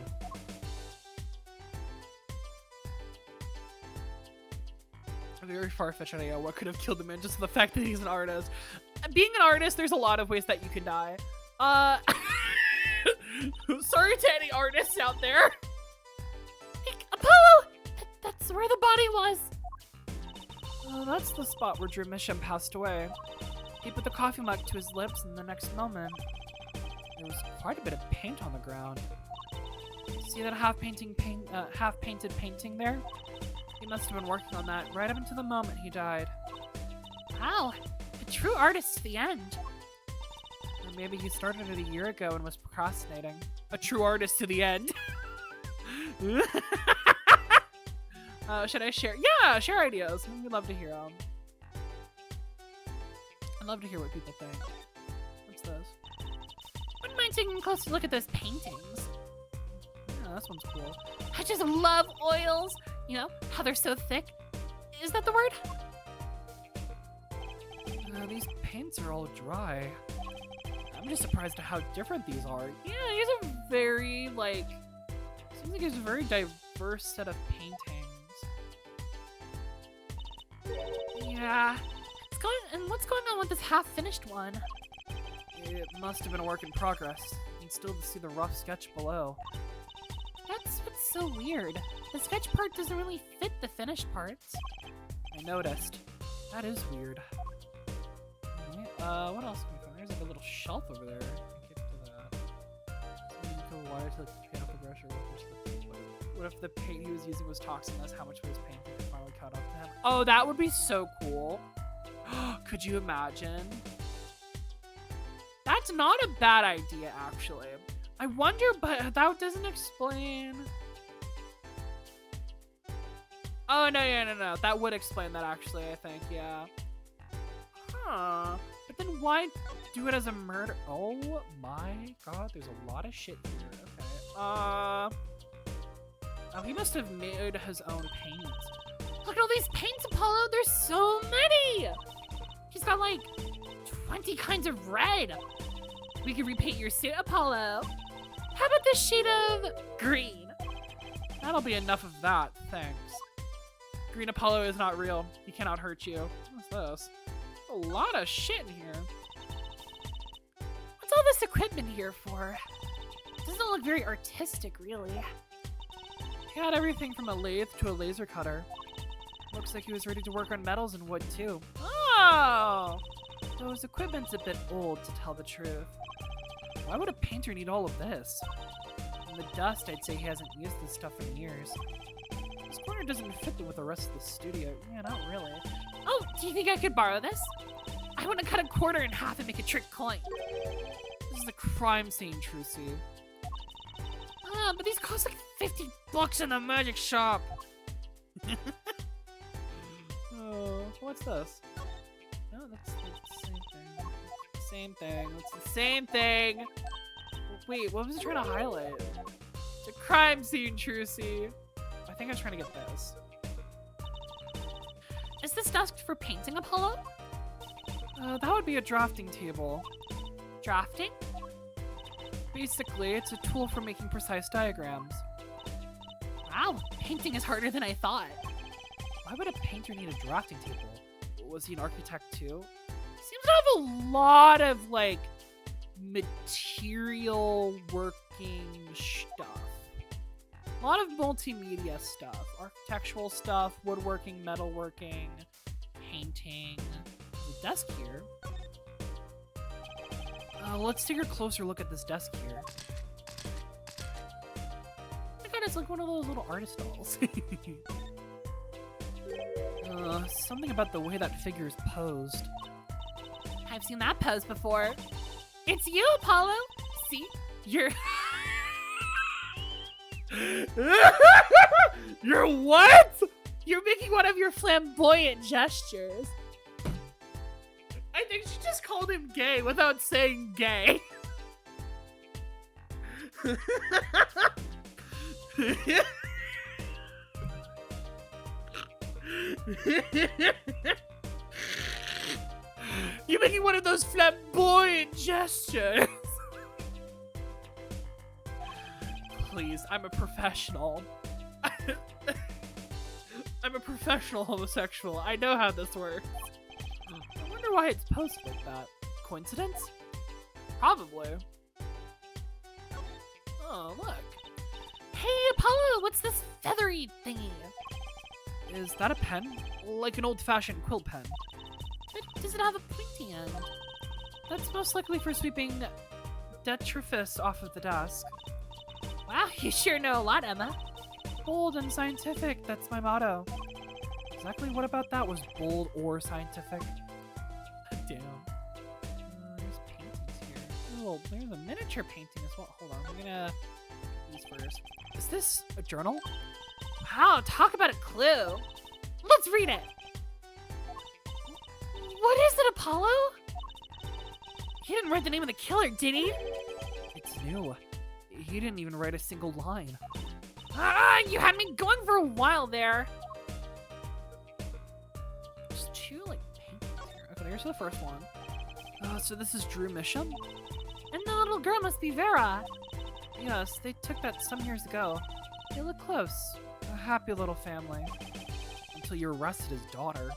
A very far-fetched idea. What could have killed the man? Just the fact that he's an artist. Being an artist, there's a lot of ways that you can die. Sorry to any artists out there. Apollo! That's where the body was. That's the spot where Drew Misham passed away. He put the coffee mug to his lips, and the next moment, there was quite a bit of paint on the ground. See that half-painted painting there? He must have been working on that right up until the moment he died. Wow, a true artist to the end. Or maybe he started it a year ago and was procrastinating. A true artist to the end. Should I share? Yeah, share ideas. We'd love to hear them. I'd love to hear what people think. What's this? Wouldn't mind taking a closer look at those paintings. Yeah, this one's cool. I just love oils. You know, how they're so thick. Is that the word? These paints are all dry. I'm just surprised at how different these are. Yeah, these are very, like... Seems like it's a very first set of paintings. Yeah. What's going on with this half-finished one? It must have been a work in progress. You can still see the rough sketch below. That's what's so weird. The sketch part doesn't really fit the finished parts. I noticed. That is weird. Alright, what else can we find? There's like a little shelf over there. Get to that. Something you can wire to like paint off the brush or what if the paint he was using was toxic? That's how much of his painting finally caught up to him. Oh, that would be so cool. Could you imagine? That's not a bad idea, actually. I wonder, but that doesn't explain. Oh, no. That would explain that, actually, I think, yeah. Huh. But then why do it as a murder? Oh my god, there's a lot of shit here. Okay. Oh, he must have made his own paint. Look at all these paints, Apollo! There's so many! He's got like 20 kinds of red. We can repaint your suit, Apollo. How about this shade of green? That'll be enough of that, thanks. Green Apollo is not real. He cannot hurt you. What's this? A lot of shit in here. What's all this equipment here for? It doesn't look very artistic, really. He had everything from a lathe to a laser cutter. Looks like he was ready to work on metals and wood, too. Oh! Though his equipment's a bit old, to tell the truth. Why would a painter need all of this? In the dust, I'd say he hasn't used this stuff in years. This corner doesn't fit with the rest of the studio. Yeah, not really. Oh, do you think I could borrow this? I want to cut a quarter in half and make a trick coin. This is a crime scene, Trucy. But these cost like $50 in the magic shop. Oh, what's this? No, that's the same thing. Same thing. It's the same thing. Wait, what was I trying to highlight? It's a crime scene, Trucy. I think I was trying to get this. Is this desk for painting, Apollo? That would be a drafting table. Drafting? Basically, it's a tool for making precise diagrams. Wow, painting is harder than I thought. Why would a painter need a drafting table? Was he an architect too? Seems to have a lot of, like, material working stuff. A lot of multimedia stuff. Architectural stuff, woodworking, metalworking, painting. There's a desk here. Let's take a closer look at this desk here. Oh my god, it's like one of those little artist dolls. Something about the way that figure is posed. I've seen that pose before. It's you, Apollo! See? You're... You're what? You're making one of your flamboyant gestures. I think she just called him gay without saying gay. You're making one of those flamboyant gestures. Please, I'm a professional. I'm a professional homosexual. I know how this works. I wonder why it's posted like that. Coincidence? Probably. Oh, look. Hey, Apollo, what's this feathery thingy? Is that a pen? Like an old-fashioned quill pen. But does it have a pointy end? That's most likely for sweeping detritus off of the desk. Wow, you sure know a lot, Emma. Bold and scientific, that's my motto. Exactly what about that was bold or scientific? Damn. There's paintings here. Oh, there's a miniature painting as well. Hold on, we're gonna do these first. Is this a journal? Wow, talk about a clue. Let's read it. What is it, Apollo? He didn't write the name of the killer, did he? It's new. He didn't even write a single line. Ah, you had me going for a while there. There's two, like, paintings here. Okay, here's the first one. So this is Drew Misham? And the little girl must be Vera. Yes, they took that some years ago. They look close. A happy little family. Until you arrested his daughter.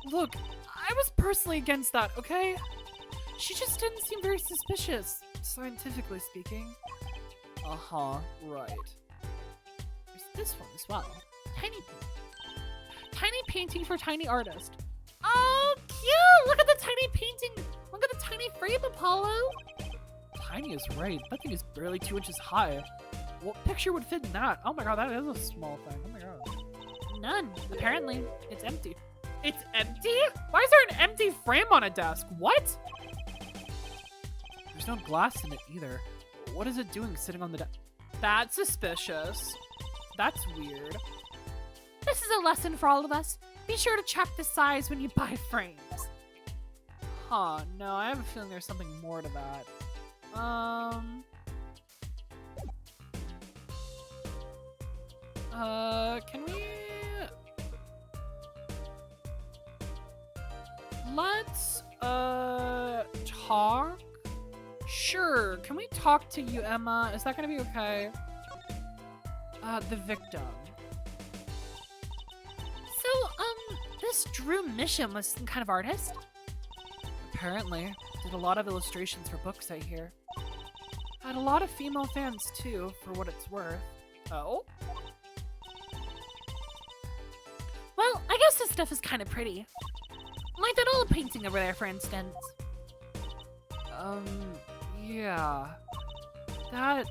Look, I was personally against that, okay? She just didn't seem very suspicious, scientifically speaking. Uh-huh, right. There's this one as well. Tiny tiny painting for tiny artist. Oh, cute! Look at the tiny painting. Look at the tiny frame, Apollo. Tiny is right. That thing is barely 2 inches high. What picture would fit in that? Oh my god, that is a small thing. Oh my god. None. Apparently, it's empty. It's empty? Why is there an empty frame on a desk? What? There's no glass in it either. What is it doing sitting on the desk? That's suspicious. That's weird. This is a lesson for all of us. Be sure to check the size when you buy frames. Huh, no, I have a feeling there's something more to that. Can we... Let's, talk? Sure, can we talk to you, Emma? Is that gonna be okay? The victim. So, this Drew Misham was some kind of artist? Apparently. Did a lot of illustrations for books, I hear. Had a lot of female fans, too, for what it's worth. Oh? Well, I guess this stuff is kind of pretty. Like that old painting over there, for instance. Yeah. That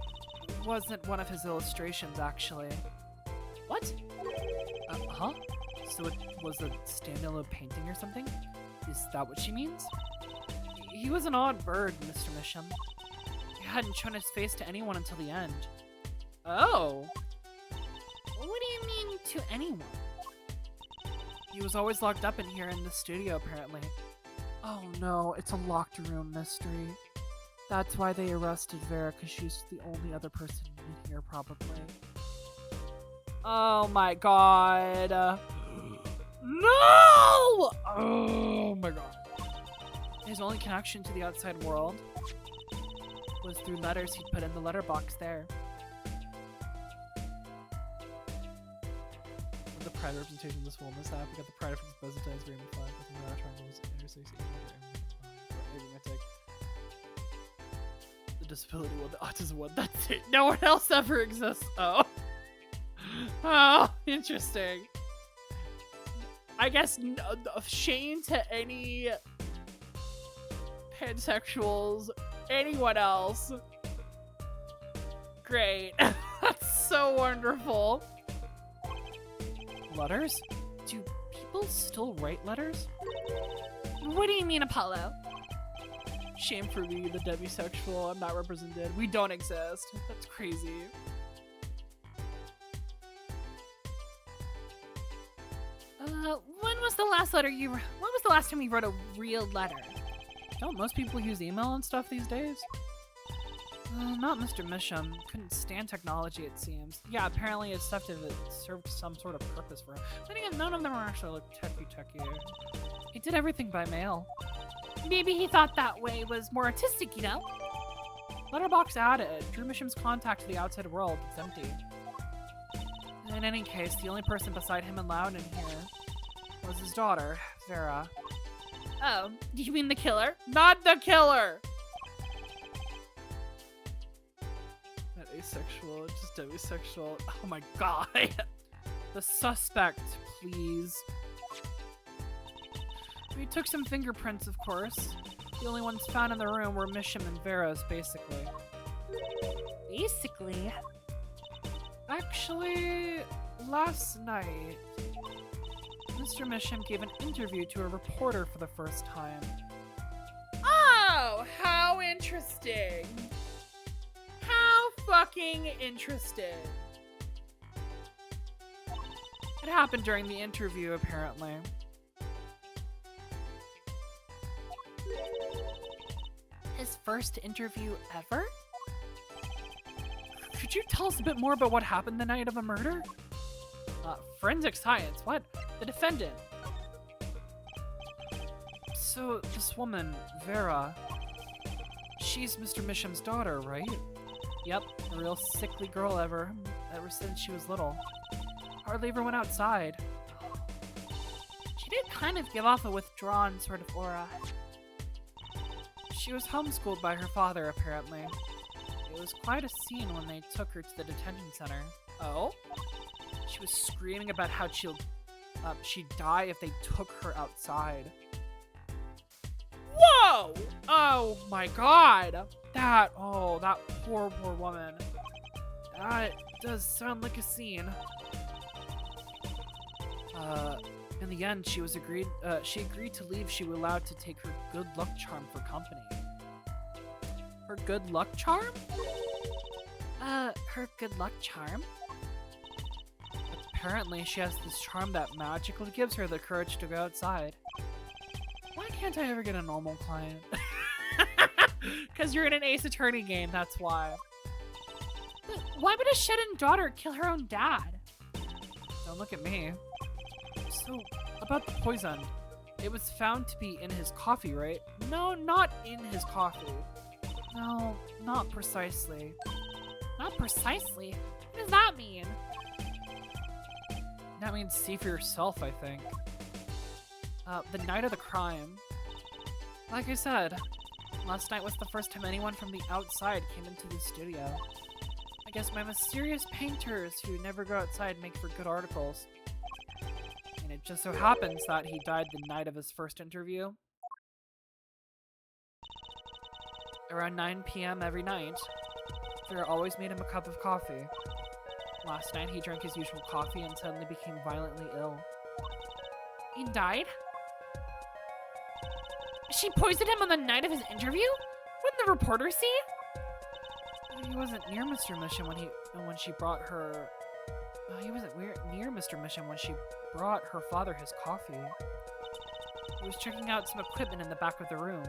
wasn't one of his illustrations, actually. What? Huh? So it was a standalone painting or something? Is that what she means? He was an odd bird, Mr. Misham. He hadn't shown his face to anyone until the end. Oh! What do you mean, to anyone? He was always locked up in here in the studio, apparently. Oh no, it's a locked room mystery. That's why they arrested Vera, because she's the only other person in here, probably. Oh my god. No! Oh my god. His only connection to the outside world was through letters he'd put in the letterbox there. The pride representation of this full mishap. We got the pride of his Buzzetized Rainbow Flag with the Mara Triangles, intersects arithmetic. The disability one, the autism one, that's it. No one else ever exists. Oh. Oh, interesting. I guess shame to any pansexuals, anyone else. Great. That's so wonderful. Letters? Do people still write letters? What do you mean, Apollo? Shame for me, the demisexual. I'm not represented. We don't exist. That's crazy. When was the last time you wrote a real letter? Don't most people use email and stuff these days? Not Mr. Misham. Couldn't stand technology, it seems. Yeah, apparently it's stuff that served some sort of purpose for him. But again, none of them are actually like techie. He did everything by mail. Maybe he thought that way was more artistic, you know? Letterbox added. Drew Misham's contact to the outside world. It's empty. In any case, the only person beside him and Loud in here was his daughter, Vera. Oh, do you mean the killer? Not the killer! Not asexual, just demisexual. Oh my god. The suspect, please. We took some fingerprints, of course. The only ones found in the room were Misham and Vera's, basically. Basically? Actually, last night, Mr. Misham gave an interview to a reporter for the first time. Oh, how interesting. How fucking interesting. It happened during the interview, apparently. His first interview ever? Could you tell us a bit more about what happened the night of a murder? Forensic science, what? The defendant. So, this woman, Vera, she's Mr. Misham's daughter, right? Yep, A real sickly girl ever since she was little. Hardly ever went outside. She did kind of give off a withdrawn sort of aura. She was homeschooled by her father, apparently. It was quite a scene when they took her to the detention center. Oh? She was screaming about how she'd die if they took her outside. Whoa! Oh my god! That poor woman. That does sound like a scene. In the end, she agreed to leave. She was allowed to take her good luck charm for company. Her good luck charm? Her good luck charm? Apparently, she has this charm that magically gives her the courage to go outside. Why can't I ever get a normal client? Because you're in an Ace Attorney game, that's why. But why would a shut-in daughter kill her own dad? Don't look at me. So, about the poison. It was found to be in his coffee, right? No, not in his coffee. No, not precisely. Not precisely? What does that mean? That means see for yourself, I think. The night of the crime. Like I said, last night was the first time anyone from the outside came into the studio. I guess my mysterious painters who never go outside make for good articles. And it just so happens that he died the night of his first interview. Around 9 p.m. every night, Vera always made him a cup of coffee. Last night, he drank his usual coffee and suddenly became violently ill. He died? She poisoned him on the night of his interview? Wouldn't the reporter see? He wasn't near Mr. Mission when she brought her... he wasn't near Mr. Mission when she brought her father his coffee. He was checking out some equipment in the back of the room.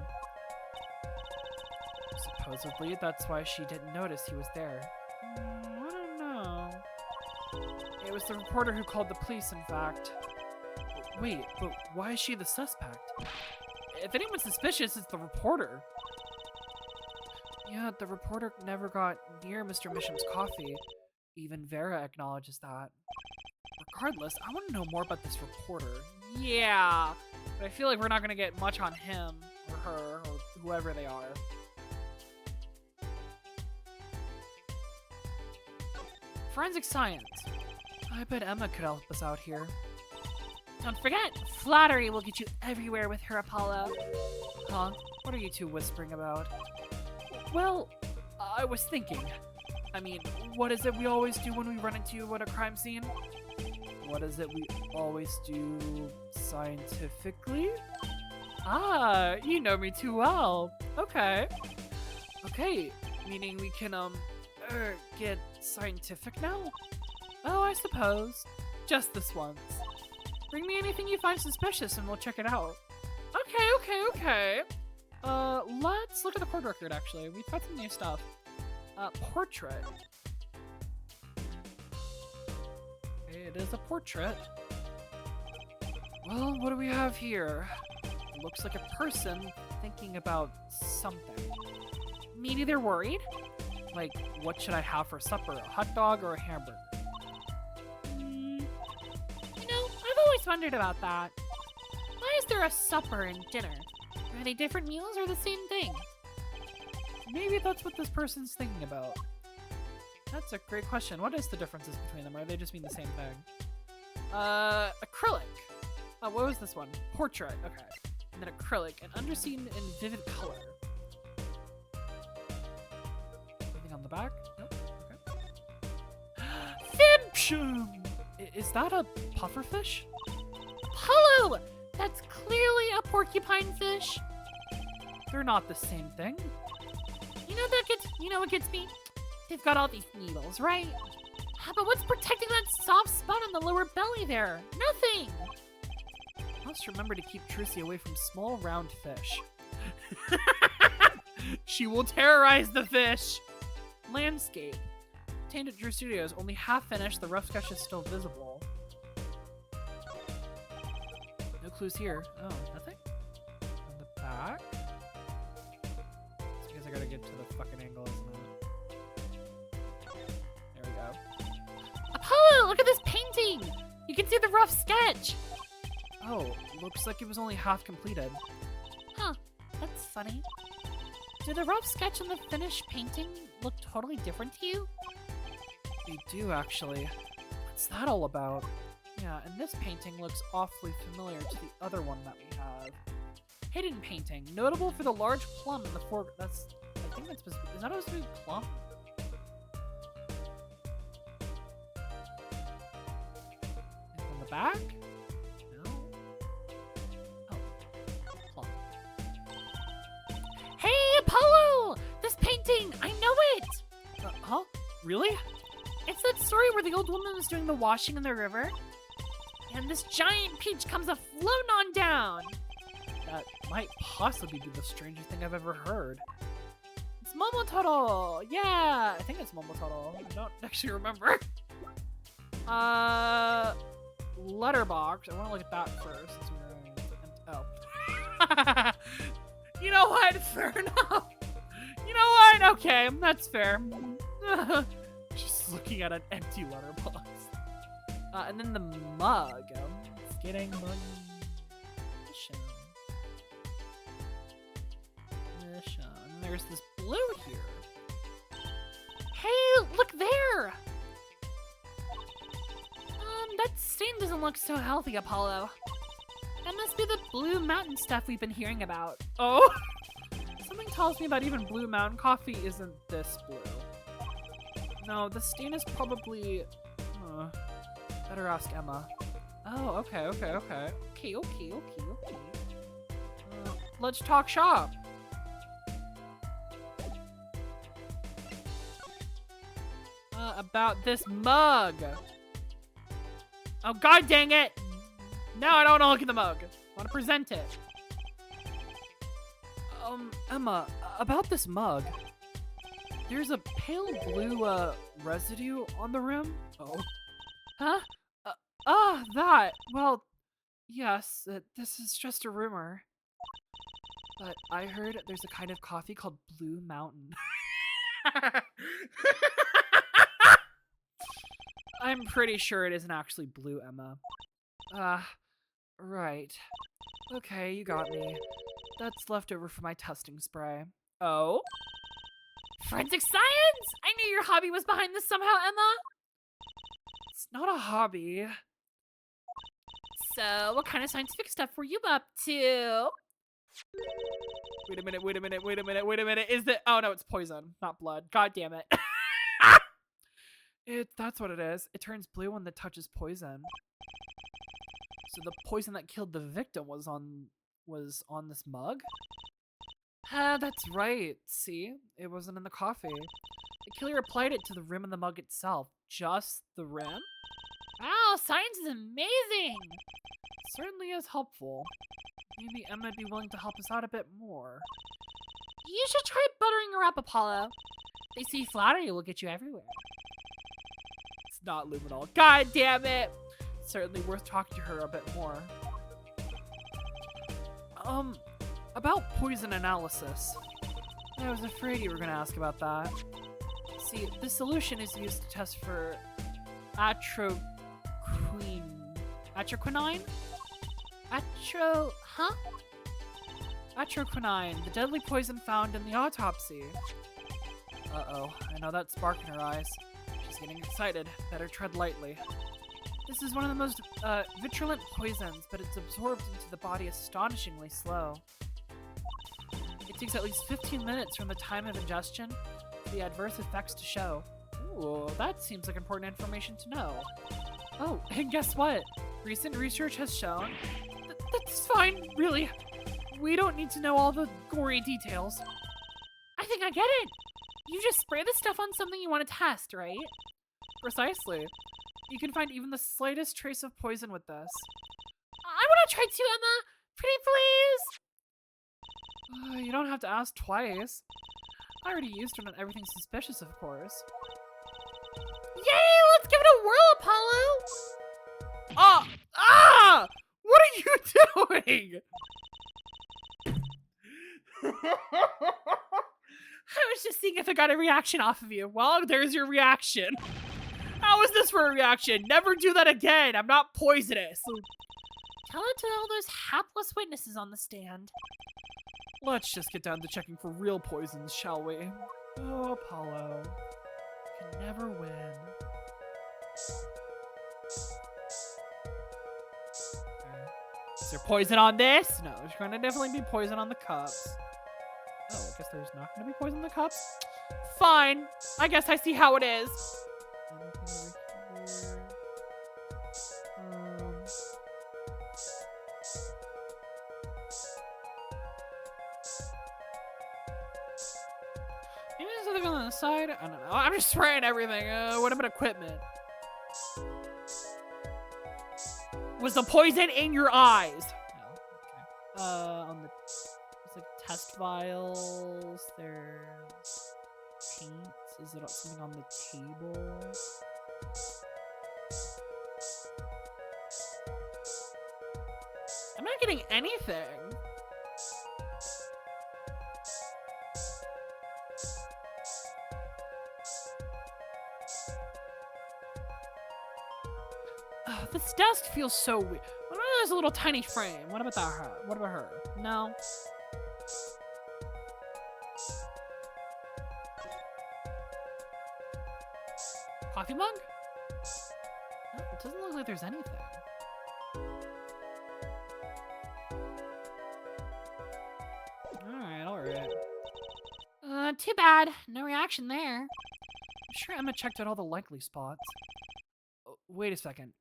Supposedly, that's why she didn't notice he was there. I don't know. It was the reporter who called the police, in fact. Wait, but why is she the suspect? If anyone's suspicious, it's the reporter. Yeah, the reporter never got near Mr. Misham's coffee. Even Vera acknowledges that. Regardless, I want to know more about this reporter. Yeah, but I feel like we're not going to get much on him, or her, or whoever they are. Forensic science. I bet Emma could help us out here. Don't forget, flattery will get you everywhere with her, Apollo. Huh? What are you two whispering about? Well, I was thinking. I mean, what is it we always do when we run into a crime scene? What is it we always do scientifically? Ah, you know me too well. Okay. Okay, meaning we can, get scientific now? Oh, I suppose. Just this once. Bring me anything you find suspicious and we'll check it out. Okay. Let's look at the court record, actually. We've got some new stuff. Portrait. It is a portrait. Well, what do we have here? It looks like a person thinking about something. Maybe they're worried? Like, what should I have for supper? A hot dog or a hamburger? I've always wondered about that. Why is there a supper and dinner? Are they different meals or the same thing? Maybe that's what this person's thinking about. That's a great question. What is the differences between them? Or they just mean the same thing? Acrylic. Oh, what was this one? Portrait. Okay. And then acrylic. An underseen in vivid color. Anything on the back? Nope. Okay. Fibshum! Is that a pufferfish? Apollo! That's clearly a porcupine fish. They're not the same thing. You know what gets me? They've got all these needles, right? But what's protecting that soft spot on the lower belly there? Nothing! Must remember to keep Trucy away from small, round fish. She will terrorize the fish! Landscape. Obtained at Drew Studios, only half finished, the rough sketch is still visible. No clues here. Oh, nothing? On the back? It's because I gotta get to the fucking angle, isn't it? You can see the rough sketch. Oh, looks like it was only half completed. Huh, that's funny. Did the rough sketch and the finished painting look totally different to you? They do, actually. What's that all about? Yeah, and this painting looks awfully familiar to the other one that we have. Hidden painting, notable for the large plum in the foreground. That's, I think that's supposed to be, is that supposed to be plum? And on the back? No. Oh, plum. Hey, Apollo! This painting, I know it! Huh? Really? It's that story where the old woman was doing the washing in the river, and this giant peach comes a-floating on down. That might possibly be the strangest thing I've ever heard. It's Momotaro! Yeah! I think it's Momotaro. I don't actually remember. Letterbox. I want to look at that first. Oh. You know what? Fair enough. You know what? Okay, that's fair. Just looking at an empty letterbox. And then the mug. It's getting mug. And there's this blue here. Hey, look there! That stain doesn't look so healthy, Apollo. That must be the Blue Mountain stuff we've been hearing about. Oh! Something tells me that even Blue Mountain coffee isn't this blue. No, the stain is probably... better ask Emma. Oh, okay. Okay. Let's talk shop. About this mug. Oh, god dang it! Now I don't want to look at the mug. I want to present it. Emma, about this mug. There's a pale blue, residue on the rim. Oh. Huh? That. Well, yes, this is just a rumor. But I heard there's a kind of coffee called Blue Mountain. I'm pretty sure it isn't actually blue, Emma. Right. Okay, you got me. That's left over for my testing spray. Oh? Forensic science? I knew your hobby was behind this somehow, Emma. It's not a hobby. So, what kind of scientific stuff were you up to? Wait a minute. Is it? Oh no, it's poison, not blood. God damn it. That's what it is. It turns blue when it touches poison. So the poison that killed the victim was on this mug? That's right. See? It wasn't in the coffee. The killer applied it to the rim of the mug itself. Just the rim? Wow, science is amazing! It certainly is helpful. Maybe Emma would be willing to help us out a bit more. You should try buttering her up, Apollo. They say flattery will get you everywhere. It's not luminol. God damn it! It's certainly worth talking to her a bit more. About poison analysis. I was afraid you were going to ask about that. See, the solution is used to test for atroquinine? Atroquinine, the deadly poison found in the autopsy. Uh-oh, I know that spark in her eyes. She's getting excited. Better tread lightly. This is one of the most virulent poisons, but it's absorbed into the body astonishingly slow. It takes at least 15 minutes from the time of ingestion for the adverse effects to show. Ooh, that seems like important information to know. Oh, and guess what? Recent research has shown... That's fine, really. We don't need to know all the gory details. I think I get it. You just spray the stuff on something you want to test, right? Precisely. You can find even the slightest trace of poison with this. I want to try too, Emma. Pretty please. You don't have to ask twice. I already used it on everything suspicious, of course. Yay! Let's give it a whirl, Apollo! What are you doing? I was just seeing if I got a reaction off of you. Well, there's your reaction. How How is this for a reaction? Never do that again. I'm not poisonous. Tell it to all those hapless witnesses on the stand. Let's just get down to checking for real poisons, shall we? Oh, Apollo. You can never win. Okay. Is there poison on this? No, there's going to definitely be poison on the cups. Oh, I guess there's not going to be poison in the cups? Fine. I guess I see how it is. Anything over here? Maybe there's something on the side? I don't know. I'm just spraying everything. What about equipment? Was the poison in your eyes? No. Okay. On the... There's like test vials. There's paint. Is it something on the table? I'm not getting anything. This desk feels so weird. What about this little tiny frame? What about that her? What about her? No. Coffee mug? No, it doesn't look like there's anything. Alright. Too bad. No reaction there. I'm sure Emma checked out all the likely spots. Oh, wait a second.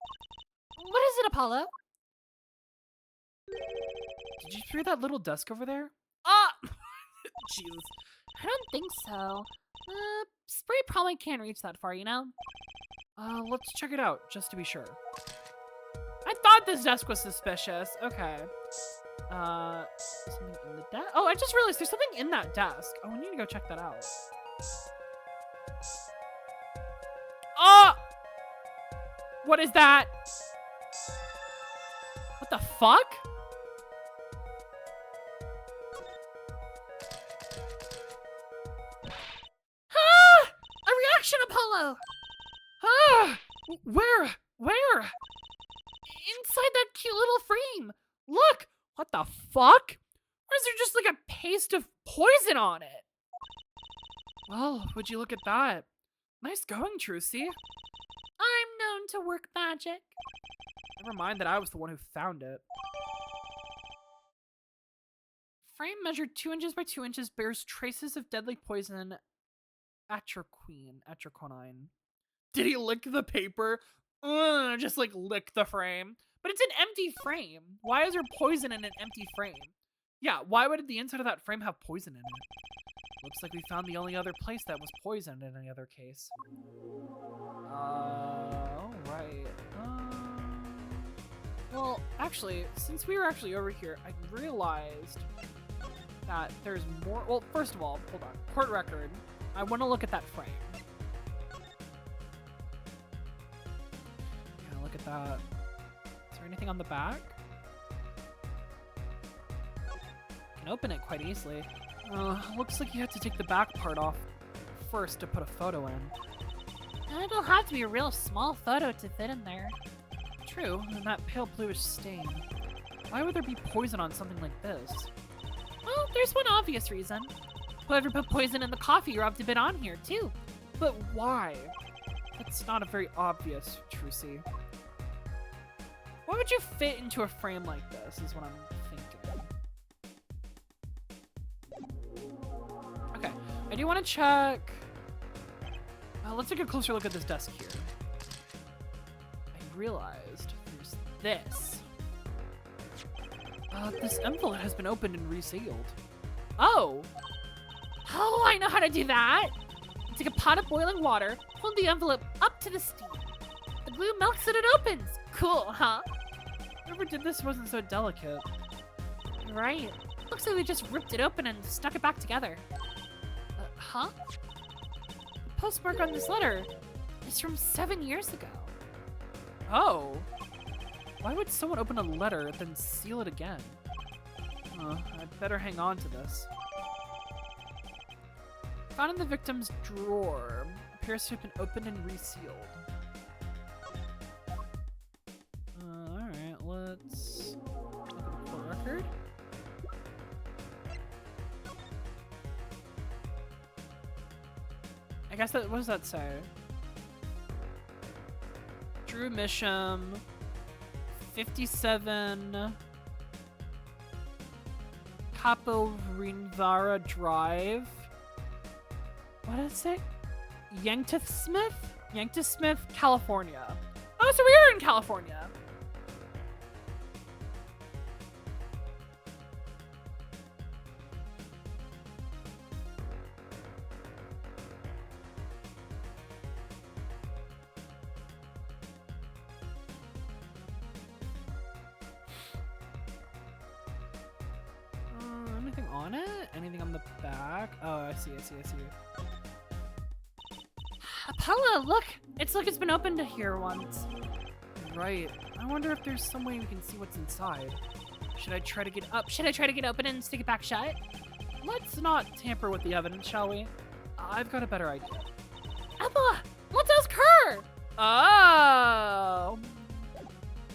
What is it, Apollo? Did you throw that little desk over there? Ah! Jesus. I don't think so. Spray probably can't reach that far, you know? Let's check it out, just to be sure. I thought this desk was suspicious. Okay. Something in the desk? Oh, I just realized there's something in that desk. Oh, we need to go check that out. Oh! What is that? What the fuck? Ah! A reaction, Apollo! Ah! Where? Inside that cute little frame. Look! What the fuck? Or is there just like a paste of poison on it? Well, would you look at that? Nice going, Trucy. I'm known to work magic. Never mind that I was the one who found it. Frame measured 2 inches by 2 inches bears traces of deadly poison atroquinine. Did he lick the paper? Just like lick the frame. But it's an empty frame. Why is there poison in an empty frame? Yeah, why would the inside of that frame have poison in it? Looks like we found the only other place that was poisoned in any other case. Alright. Well, actually, since we were actually over here, I realized that there's more. Well, first of all, hold on. Court record. I want to look at that frame. Yeah, look at that. Is there anything on the back? Can open it quite easily. Looks like you have to take the back part off first to put a photo in. It'll have to be a real small photo to fit in there. True, and that pale bluish stain. Why would there be poison on something like this? Well, there's one obvious reason. Whoever put poison in the coffee rubbed a bit on here, too. But why? That's not a very obvious, Trucy. Why would you fit into a frame like this, is what I'm thinking. Okay, I do want to check... let's take a closer look at this desk here. I realized there's this. This envelope has been opened and resealed. Oh! Oh, I know how to do that! You take a pot of boiling water, hold the envelope up to the steam. The glue melts and it opens. Cool, huh? Whoever did this wasn't so delicate. Right. Looks like they just ripped it open and stuck it back together. Huh? The postmark on this letter is from 7 years ago. Oh! Why would someone open a letter, then seal it again? I'd better hang on to this. Found in the victim's drawer. Appears to have been opened and resealed. Let's look at the court record. I guess that, what does that say? Drew Misham, 57 Capo Rinvara Drive. What did it say? Yankton Smith, California. Oh, so we are in California. Anything on it? Anything on the back? Oh, I see. Apollo, look! It's like it's been opened here once. Right. I wonder if there's some way we can see what's inside. Should I try to get up? Should I try to get open and stick it back shut? Let's not tamper with the evidence, shall we? I've got a better idea. Emma, let's ask her! Oh!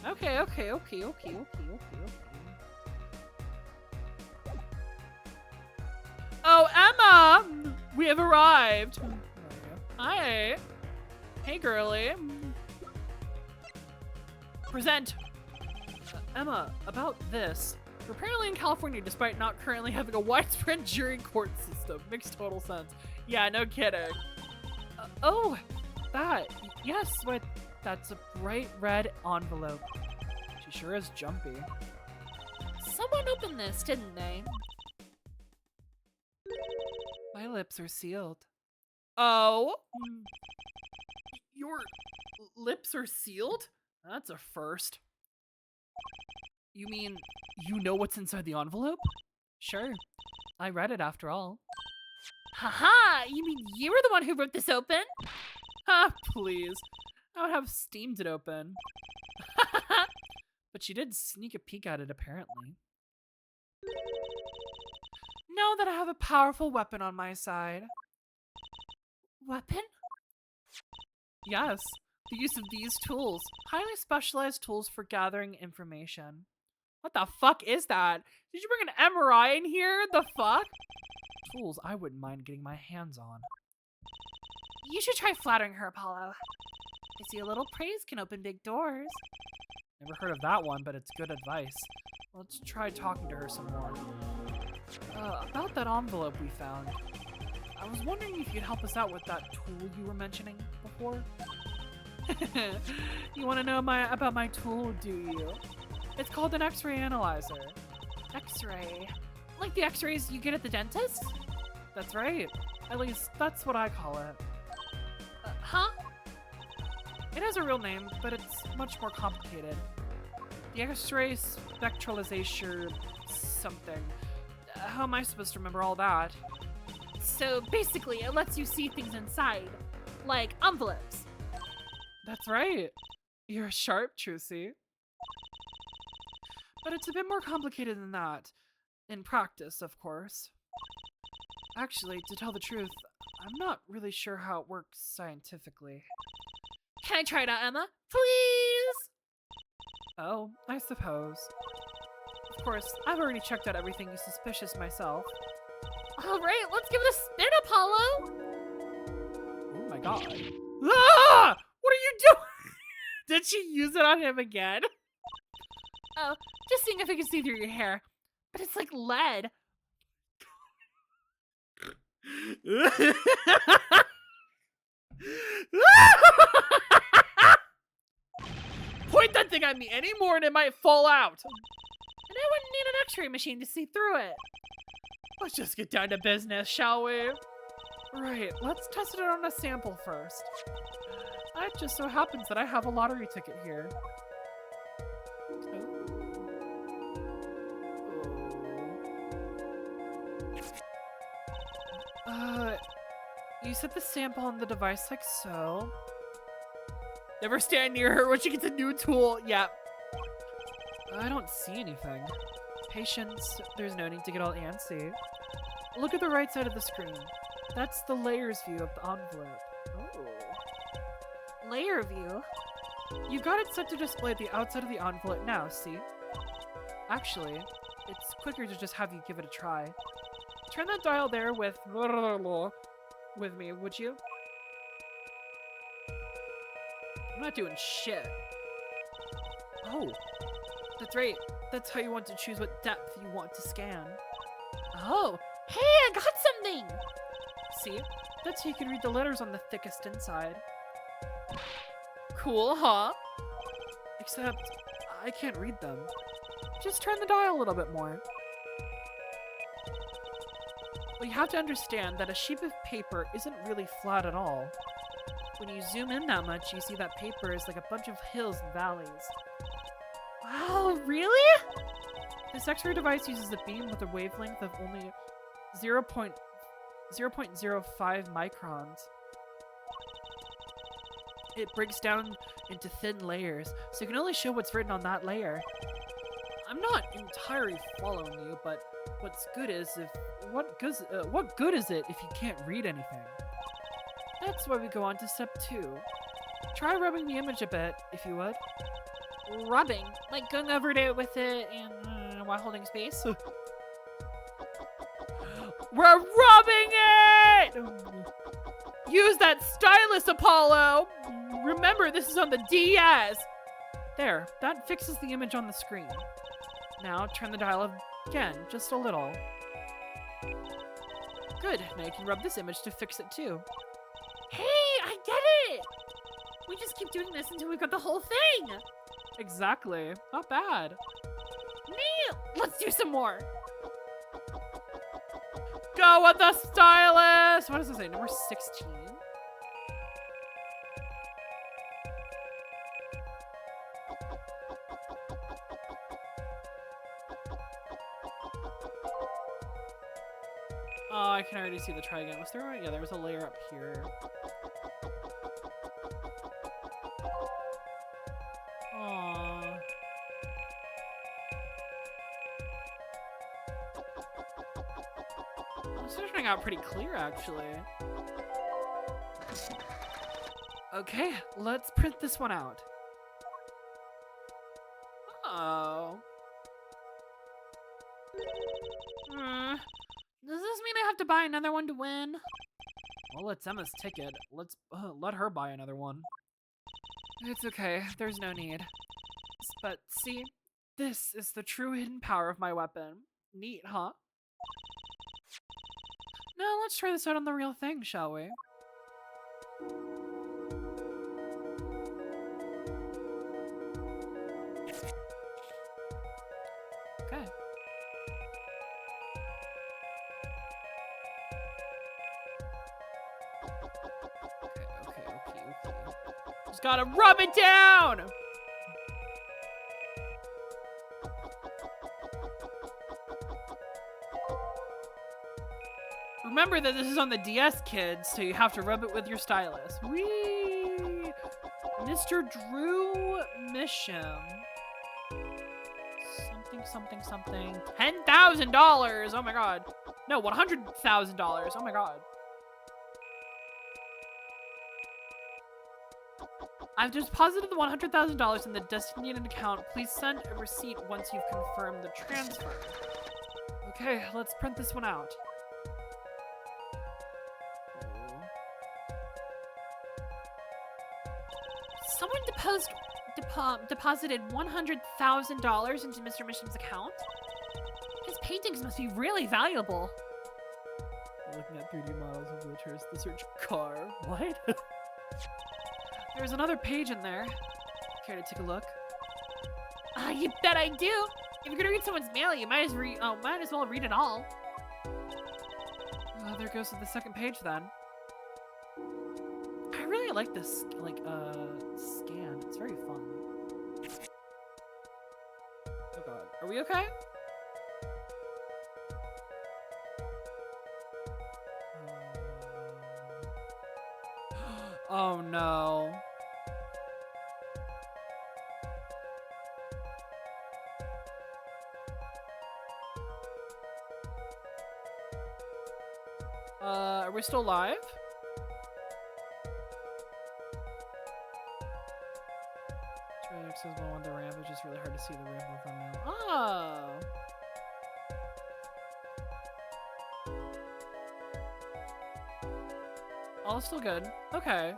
Okay. Oh, Emma! We have arrived! Hi! Hey, girly. Present! Emma, about this. We're apparently in California despite not currently having a widespread jury court system. Makes total sense. Yeah, no kidding. Oh, that. Yes, but that's a bright red envelope. She sure is jumpy. Someone opened this, didn't they? My lips are sealed. Oh? Your lips are sealed? That's a first. You mean you know what's inside the envelope? Sure. I read it after all. Haha! You mean you were the one who ripped this open? Ah, please. I would have steamed it open. But she did sneak a peek at it, apparently. Know that I have a powerful weapon on my side. Weapon? Yes, the use of these tools. Highly specialized tools for gathering information. What the fuck is that? Did you bring an MRI in here? The fuck? Tools I wouldn't mind getting my hands on. You should try flattering her, Apollo. I see a little praise can open big doors. Never heard of that one, but it's good advice. Let's try talking to her some more. About that envelope we found. I was wondering if you could help us out with that tool you were mentioning before. You want to know about my tool, do you? It's called an X-ray analyzer. X-ray? Like the X-rays you get at the dentist? That's right. At least, that's what I call it. Huh? It has a real name, but it's much more complicated. The X-ray spectralization something. How am I supposed to remember all that? So basically, it lets you see things inside, like envelopes. That's right. You're sharp, Trucy. But it's a bit more complicated than that. In practice, of course. Actually, to tell the truth, I'm not really sure how it works scientifically. Can I try it out, Emma? Please? Oh, I suppose. Of course, I've already checked out everything suspicious myself. Alright, let's give it a spin, Apollo! Oh my god. Ah! What are you doing? Did she use it on him again? Oh, just seeing if I can see through your hair. But it's like lead. Point that thing at me anymore and it might fall out. And I wouldn't need an X-ray machine to see through it. Let's just get down to business, shall we? Right, let's test it on a sample first. It just so happens that I have a lottery ticket here. You set the sample on the device like so. Never stand near her when she gets a new tool. Yep. I don't see anything. Patience, there's no need to get all antsy. Look at the right side of the screen. That's the layers view of the envelope. Oh. Layer view? You've got it set to display the outside of the envelope now, see? Actually, it's quicker to just have you give it a try. Turn that dial there with me, would you? I'm not doing shit. Oh, that's right. That's how you want to choose what depth you want to scan. Oh, hey, I got something! See? That's how you can read the letters on the thickest inside. Cool, huh? Except, I can't read them. Just turn the dial a little bit more. Well, you have to understand that a sheet of paper isn't really flat at all. When you zoom in that much, you see that paper is like a bunch of hills and valleys. Wow, really? This X-ray device uses a beam with a wavelength of only 0.05 microns. It breaks down into thin layers, so you can only show what's written on that layer. I'm not entirely following you, but what's good is what good is it if you can't read anything? That's why we go on to step 2. Try rubbing the image a bit, if you would. Rubbing? Like going over it with it and while holding space? We're rubbing it! Use that stylus, Apollo! Remember, this is on the DS! There, that fixes the image on the screen. Now, turn the dial again, just a little. Good, now you can rub this image to fix it too. Hey, I get it! We just keep doing this until we got the whole thing! Exactly. Not bad. Neat! Let's do some more! Go with the stylus! What does it say? Number 16? Oh, I can already see the try again. Was there? Yeah, there was a layer up here. Aww. This is turning out pretty clear, actually. Okay, let's print this one out. Oh. Does this mean I have to buy another one to win? Well, it's Emma's ticket. Let's let her buy another one. It's okay. There's no need. But see, this is the true hidden power of my weapon. Neat, huh? Now let's try this out on the real thing, shall we? Okay. Okay. Just gotta rub it down! Remember that this is on the DS, kids, so you have to rub it with your stylus. Whee! Mr. Drew Misham. Something. $10,000! Oh my god. No, $100,000. Oh my god. I've deposited the $100,000 in the designated account. Please send a receipt once you've confirmed the transfer. Okay, let's print this one out. Someone deposited $100,000 into Mr. Misham's account? His paintings must be really valuable. Looking at 3D models of wheelchairs to search car. What? There's another page in there. Care to take a look? You bet I do! If you're gonna read someone's mail, you might as well read it all. There goes to the second page then. I really like this, scan. It's very fun. Oh god. Are we okay? Oh no. Are we still live? Really accessible on the ramp. It's just really hard to see the ramp with thumbnail. Oh. All still good. Okay.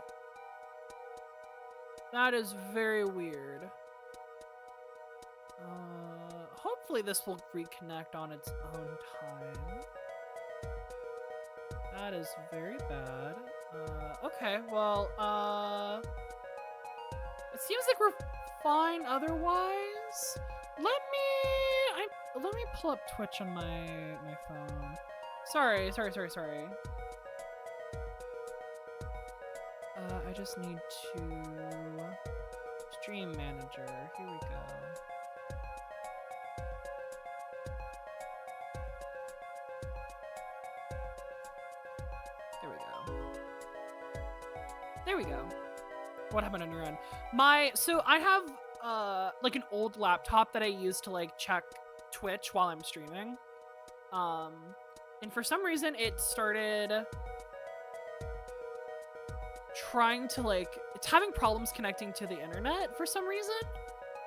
That is very weird. Hopefully this will reconnect on its own time. That is very bad. Okay, well, it seems like we're fine otherwise. Let me pull up Twitch on my phone. Sorry. I just need to stream manager. Here we go. There we go. What happened on your end? So I have like an old laptop that I use to like check Twitch while I'm streaming. And for some reason it started trying to it's having problems connecting to the internet for some reason.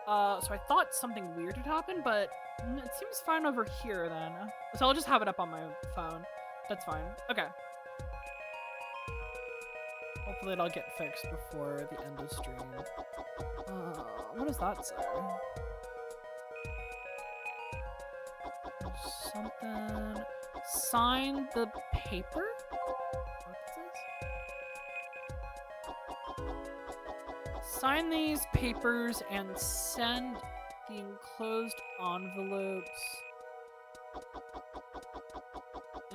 So I thought something weird had happened, but it seems fine over here then. So I'll just have it up on my phone. That's fine. Okay. Hopefully it'll get fixed before the end of stream. What does that say? Something... Sign the paper? What's this? Sign these papers and send the enclosed envelopes.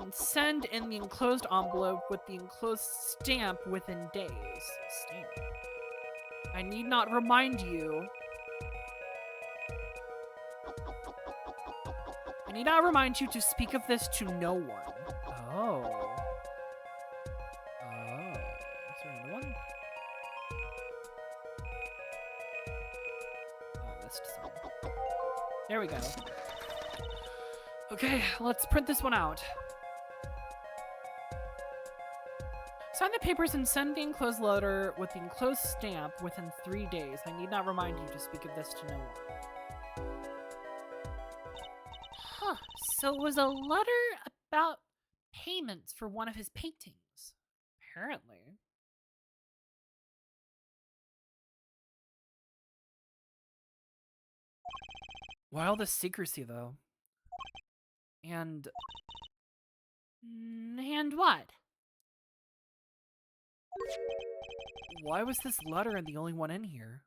And send in the enclosed envelope with the enclosed stamp within days. Stamp. I need not remind you. I need not remind you to speak of this to no one. Oh. Oh. Is there another one? Oh, I missed some. There we go. Okay, let's print this one out. Sign the papers and send the enclosed letter with the enclosed stamp within 3 days. I need not remind you to speak of this to no one. Huh. So it was a letter about payments for one of his paintings. Apparently. Why all this secrecy, though? And what? Why was this letter the only one in here?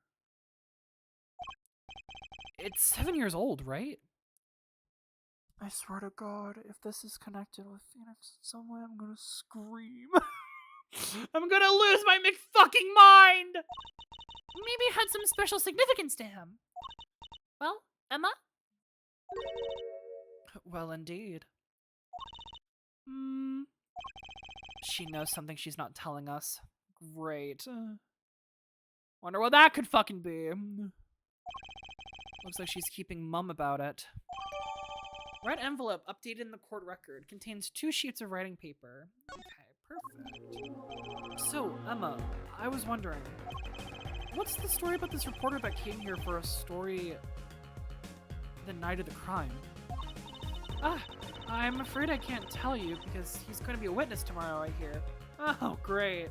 It's 7 years old, right? I swear to God, if this is connected with Phoenix in some way, I'm gonna scream. I'm gonna lose my McFucking mind! Maybe it had some special significance to him. Well, Emma? Well, indeed. She knows something she's not telling us. Great. Wonder what that could fucking be. Looks like she's keeping mum about it. Red envelope updated in the court record contains 2 sheets of writing paper. Okay, perfect. So, Emma, I was wondering, what's the story about this reporter that came here for a story the night of the crime? I'm afraid I can't tell you because he's going to be a witness tomorrow, I hear. Oh, great.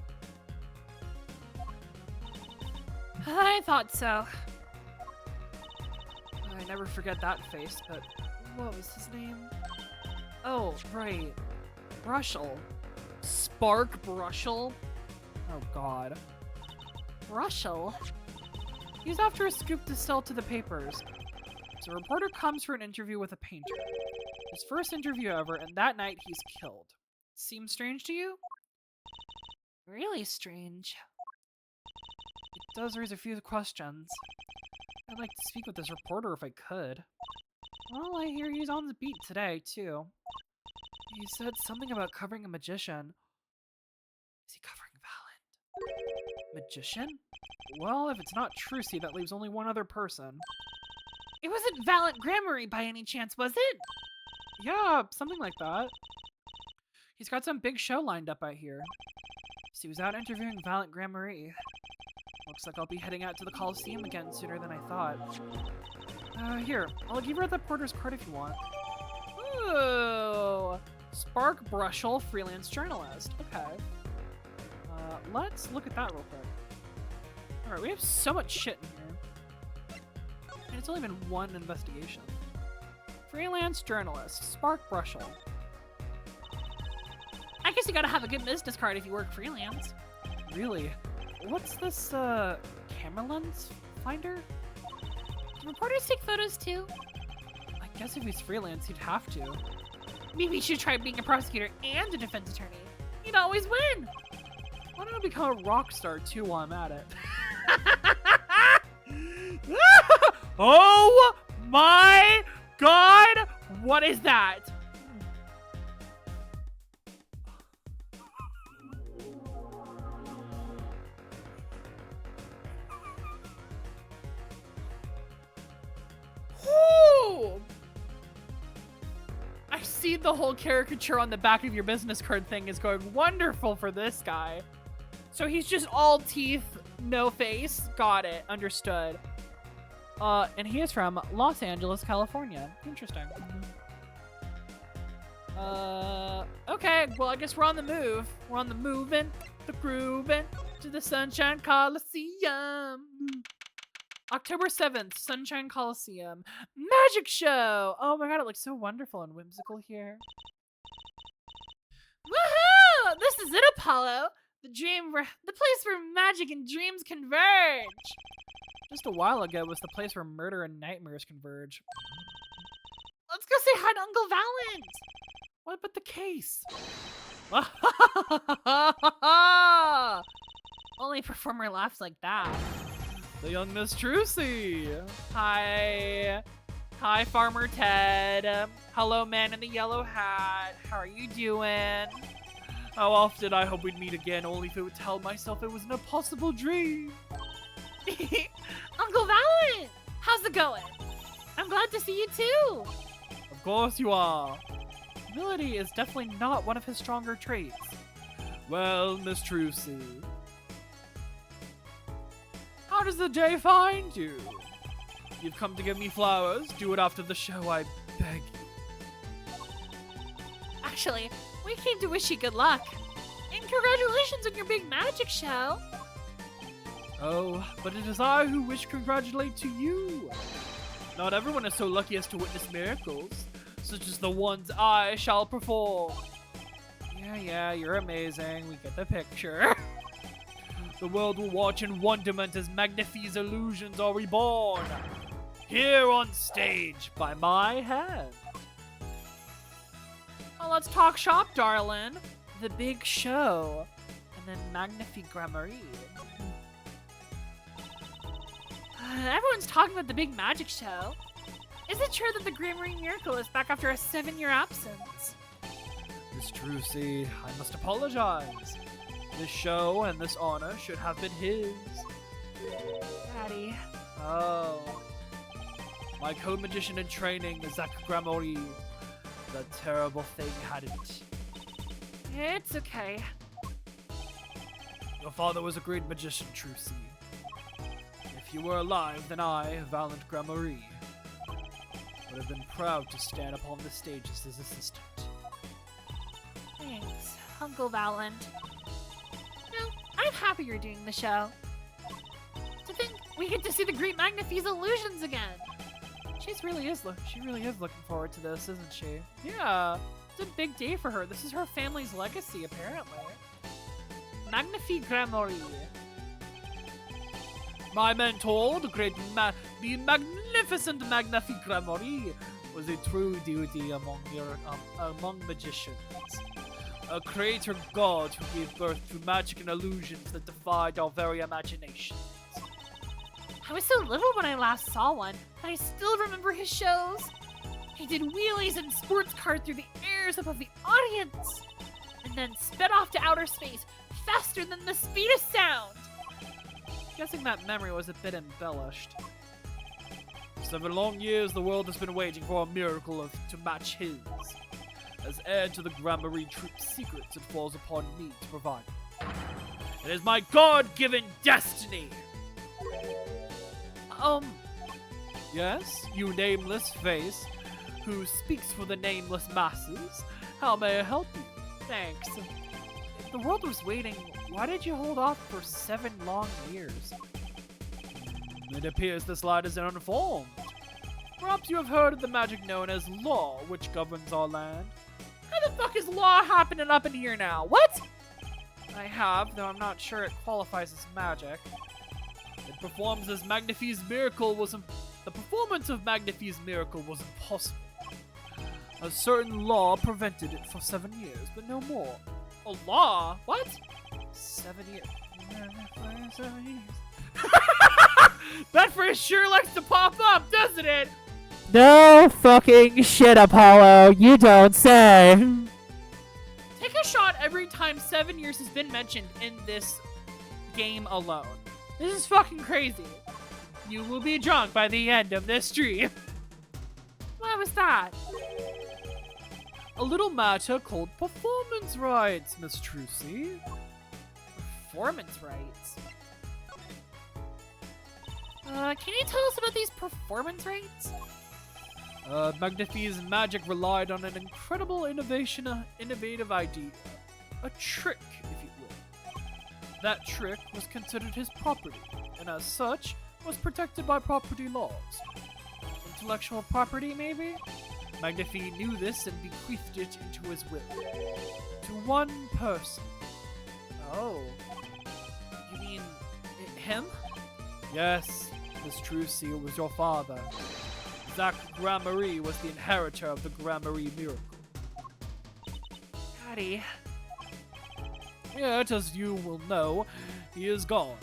I thought so. I never forget that face, but what was his name? Oh, right. BRUSHEL. Spark BRUSHEL? Oh, God. BRUSHEL? He's after a scoop to sell to the papers. So a reporter comes for an interview with a painter. His first interview ever, and that night he's killed. Seems strange to you? Really strange. It does raise a few questions. I'd like to speak with this reporter if I could. Well, I hear he's on the beat today, too. He said something about covering a magician. Is he covering Valent? Magician? Well, if it's not Trucy, that leaves only one other person. It wasn't Valent Grammary by any chance, was it? Yeah, something like that. He's got some big show lined up, I hear. So he was out interviewing Valent Grammary. Looks like I'll be heading out to the Coliseum again sooner than I thought. Here, I'll give her the porter's card if you want. Ooh, Spark Brushel, freelance journalist. Okay. Let's look at that real quick. All right, we have so much shit in here. And it's only been one investigation. Freelance journalist, Spark Brushel. I guess you gotta have a good business card if you work freelance. Really? What's this, camera lens finder? Do reporters take photos too? I guess if he's freelance, he'd have to. Maybe you should try being a prosecutor and a defense attorney. You'd always win! Why don't I become a rock star too while I'm at it? Oh my god! What is that? Whoo! I see the whole caricature on the back of your business card thing is going wonderful for this guy. So he's just all teeth, no face. Got it. Understood. And he is from Los Angeles, California. Interesting. Okay. Well, I guess we're on the move. We're on the moving, the grooving to the Sunshine Coliseum. October 7th, Sunshine Coliseum. Magic show! Oh my god, it looks so wonderful and whimsical here. Woohoo! This is it, Apollo! The place where magic and dreams converge! Just a while ago was the place where murder and nightmares converge. Let's go say hi to Uncle Valent! What but the case? Only performer laughs like that. The young Miss Trucy. Hi. Hi, Farmer Ted. Hello, man in the yellow hat. How are you doing? How often I hope we'd meet again, only if it would tell myself it was an impossible dream. Uncle Valent! How's it going? I'm glad to see you too! Of course you are. Humility is definitely not one of his stronger traits. Well, Miss Trucy, how does the day find you? You've come to give me flowers. Do it after the show, I beg you. Actually, we came to wish you good luck. And congratulations on your big magic show. Oh, but it is I who wish to congratulate to you. Not everyone is so lucky as to witness miracles, such as the ones I shall perform. Yeah, you're amazing. We get the picture. The world will watch in wonderment as Magnifi's illusions are reborn. Here on stage by my hand. Well, let's talk shop, darling. The big show. And then Magnifi Gramarye. Everyone's talking about the big magic show. Is it true that the Gramarye Miracle is back after a 7-year absence? Miss Trucy, I must apologize. This show and this honor should have been his. Daddy. Oh. My co-magician in training, Zach Gramarye. The terrible thing had it. It's okay. Your father was a great magician, Trucy. If you were alive, then I, Valent Gramarye, would have been proud to stand upon the stage as his assistant. Thanks, Uncle Valent. No, I'm happy you're doing the show. To think we get to see the great Magnifi's illusions again. She really is looking forward to this, isn't she? Yeah, it's a big day for her. This is her family's legacy, apparently. Magnifi Gramarye. My mentor, the magnificent Magnifi Gramarye, was a true deity among magicians. A creator god who gave birth to magic and illusions that defied our very imaginations. I was so little when I last saw one, but I still remember his shows. He did wheelies and sports cars through the airs above the audience, and then sped off to outer space faster than the speed of sound. Guessing that memory was a bit embellished. 7 long years the world has been waiting for a miracle to match his. As heir to the Gramarye Troop's secrets, it falls upon me to provide them. It is my God-given destiny Yes, you nameless face, who speaks for the nameless masses. How may I help you? Thanks. If the world was waiting, why did you hold off for 7 long years? It appears this light is uninformed. Perhaps you have heard of the magic known as law, which governs our land. How the fuck is law happening up in here now? What? I have, though I'm not sure it qualifies as magic. It performs as Magnifie's miracle was the performance of Magnifie's miracle was impossible. A certain law prevented it for 7 years, but no more. A law? What? 7 years. 7 years. That phrase sure likes to pop up, doesn't it? No fucking shit, Apollo. You don't say. Take a shot every time 7 years has been mentioned in this game alone. This is fucking crazy. You will be drunk by the end of this stream. What was that? A little matter called performance rights, Miss Trucy. Performance rights? Can you tell us about these performance rights? Magnifie's magic relied on an incredible innovative idea. A trick, if you will. That trick was considered his property, and as such, was protected by property laws. Intellectual property, maybe? Magnifie knew this and bequeathed it into his will. To one person. Oh. You mean him? Yes, Miss Trucy, it was your father. Zach Gramarye was the inheritor of the Gramarye miracle. Daddy. Yet, as you will know, he is gone.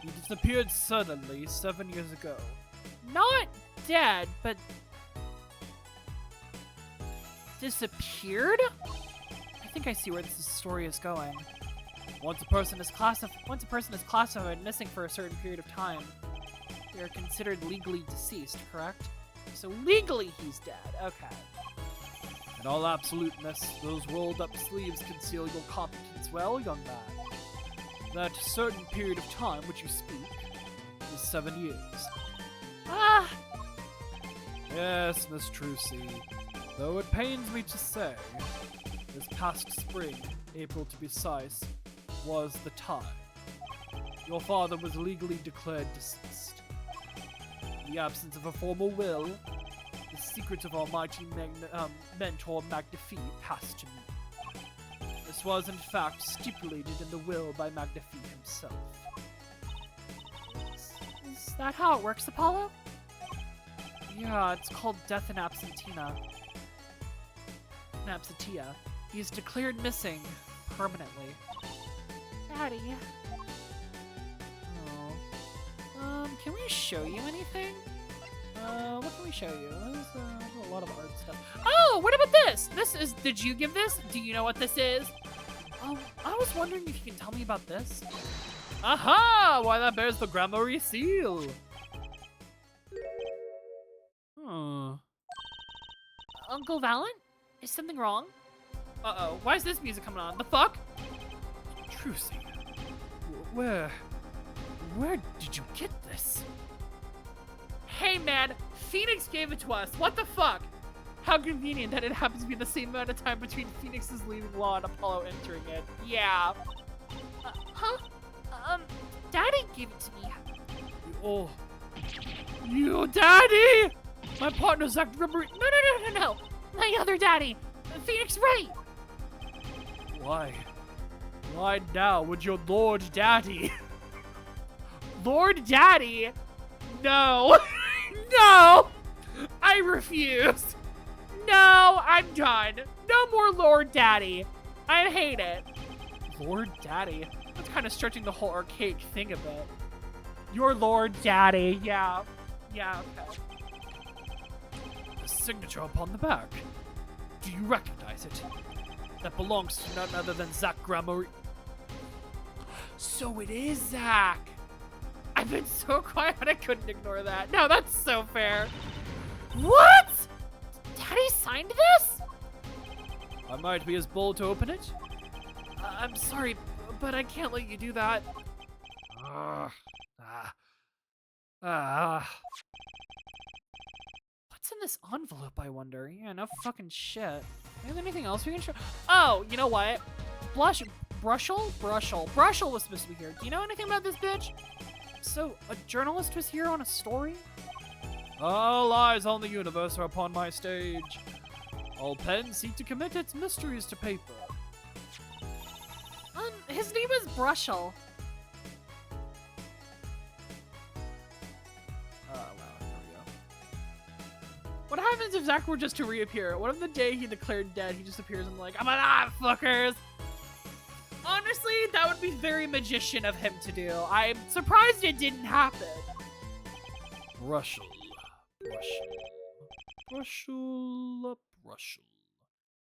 He disappeared suddenly 7 years ago. Not dead, but disappeared? I think I see where this story is going. Once a person is classified missing for a certain period of time, they are considered legally deceased, correct? So legally he's dead, okay. In all absoluteness, those rolled-up sleeves conceal your competence well, young man. That certain period of time which you speak is 7 years. Ah! Yes, Miss Trucy. Though it pains me to say, this past spring, April to be precise, was the time. Your father was legally declared deceased. In the absence of a formal will, the secret of almighty mentor Magnifie passed to me. This was in fact stipulated in the will by Magnifie himself. Is that how it works, Apollo? Yeah, it's called death in absentia. He is declared missing permanently. Daddy. Oh. Can we show you anything? What can we show you? There's a lot of art stuff. Oh, what about this? Did you give this? Do you know what this is? Oh, I was wondering if you can tell me about this. Aha! Why, that bears the Gramarye seal. Uncle Valent? Is something wrong? Uh-oh, why is this music coming on? The fuck? Trucy, where did you get this? Hey man, Phoenix gave it to us. What the fuck? How convenient that it happens to be the same amount of time between Phoenix's leaving law and Apollo entering it. Yeah. Huh? Daddy gave it to me. Oh. You daddy! My partner Zach Gramarye. No. My other daddy. Phoenix Ray. Why now would your Lord Daddy? Lord Daddy? No. No! I refuse. No, I'm done. No more Lord Daddy. I hate it. Lord Daddy? That's kind of stretching the whole archaic thing a bit. Your Lord Daddy, yeah. Yeah, okay. The signature upon the back. Do you recognize it? That belongs to none other than Zach Gramarye. So it is Zach. I've been so quiet I couldn't ignore that. No, that's so fair. What? Daddy signed this? I might be as bold to open it. I'm sorry, but I can't let you do that. What's in this envelope, I wonder? Yeah, no fucking shit. Is anything else we can show? Oh, you know what? BRUSHEL was supposed to be here. Do you know anything about this bitch? So, a journalist was here on a story? All eyes on the universe are upon my stage. All pens seek to commit its mysteries to paper. His name is BRUSHEL. What happens if Zach were just to reappear? What if the day he declared dead, he just appears and like, I'm alive, fuckers? Honestly, that would be very magician of him to do. I'm surprised it didn't happen. BRUSHEL.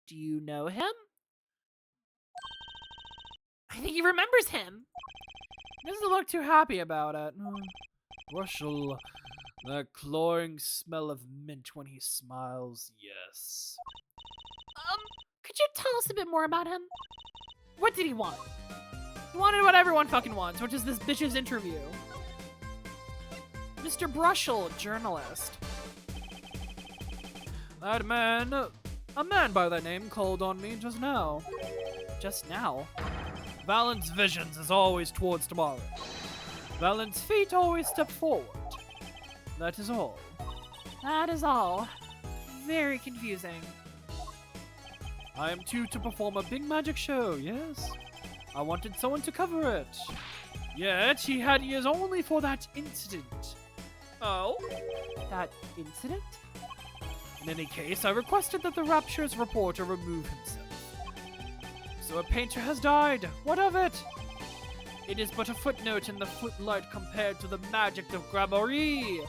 Do you know him? I think he remembers him. He doesn't look too happy about it. BRUSHEL. That cloying smell of mint when he smiles, yes. Could you tell us a bit more about him? What did he want? He wanted what everyone fucking wants, which is this bitch's interview. Mr. BRUSHEL, journalist. That man, a man by that name called on me just now. Just now? Valent's visions is always towards tomorrow. Valent's feet always step forward. That is all. That is all. Very confusing. I am due to perform a big magic show, yes? I wanted someone to cover it. Yet he had ears only for that incident. Oh? That incident? In any case, I requested that the Rapture's reporter remove himself. So a painter has died. What of it? It is but a footnote in the footlight compared to the magic of Gramarye.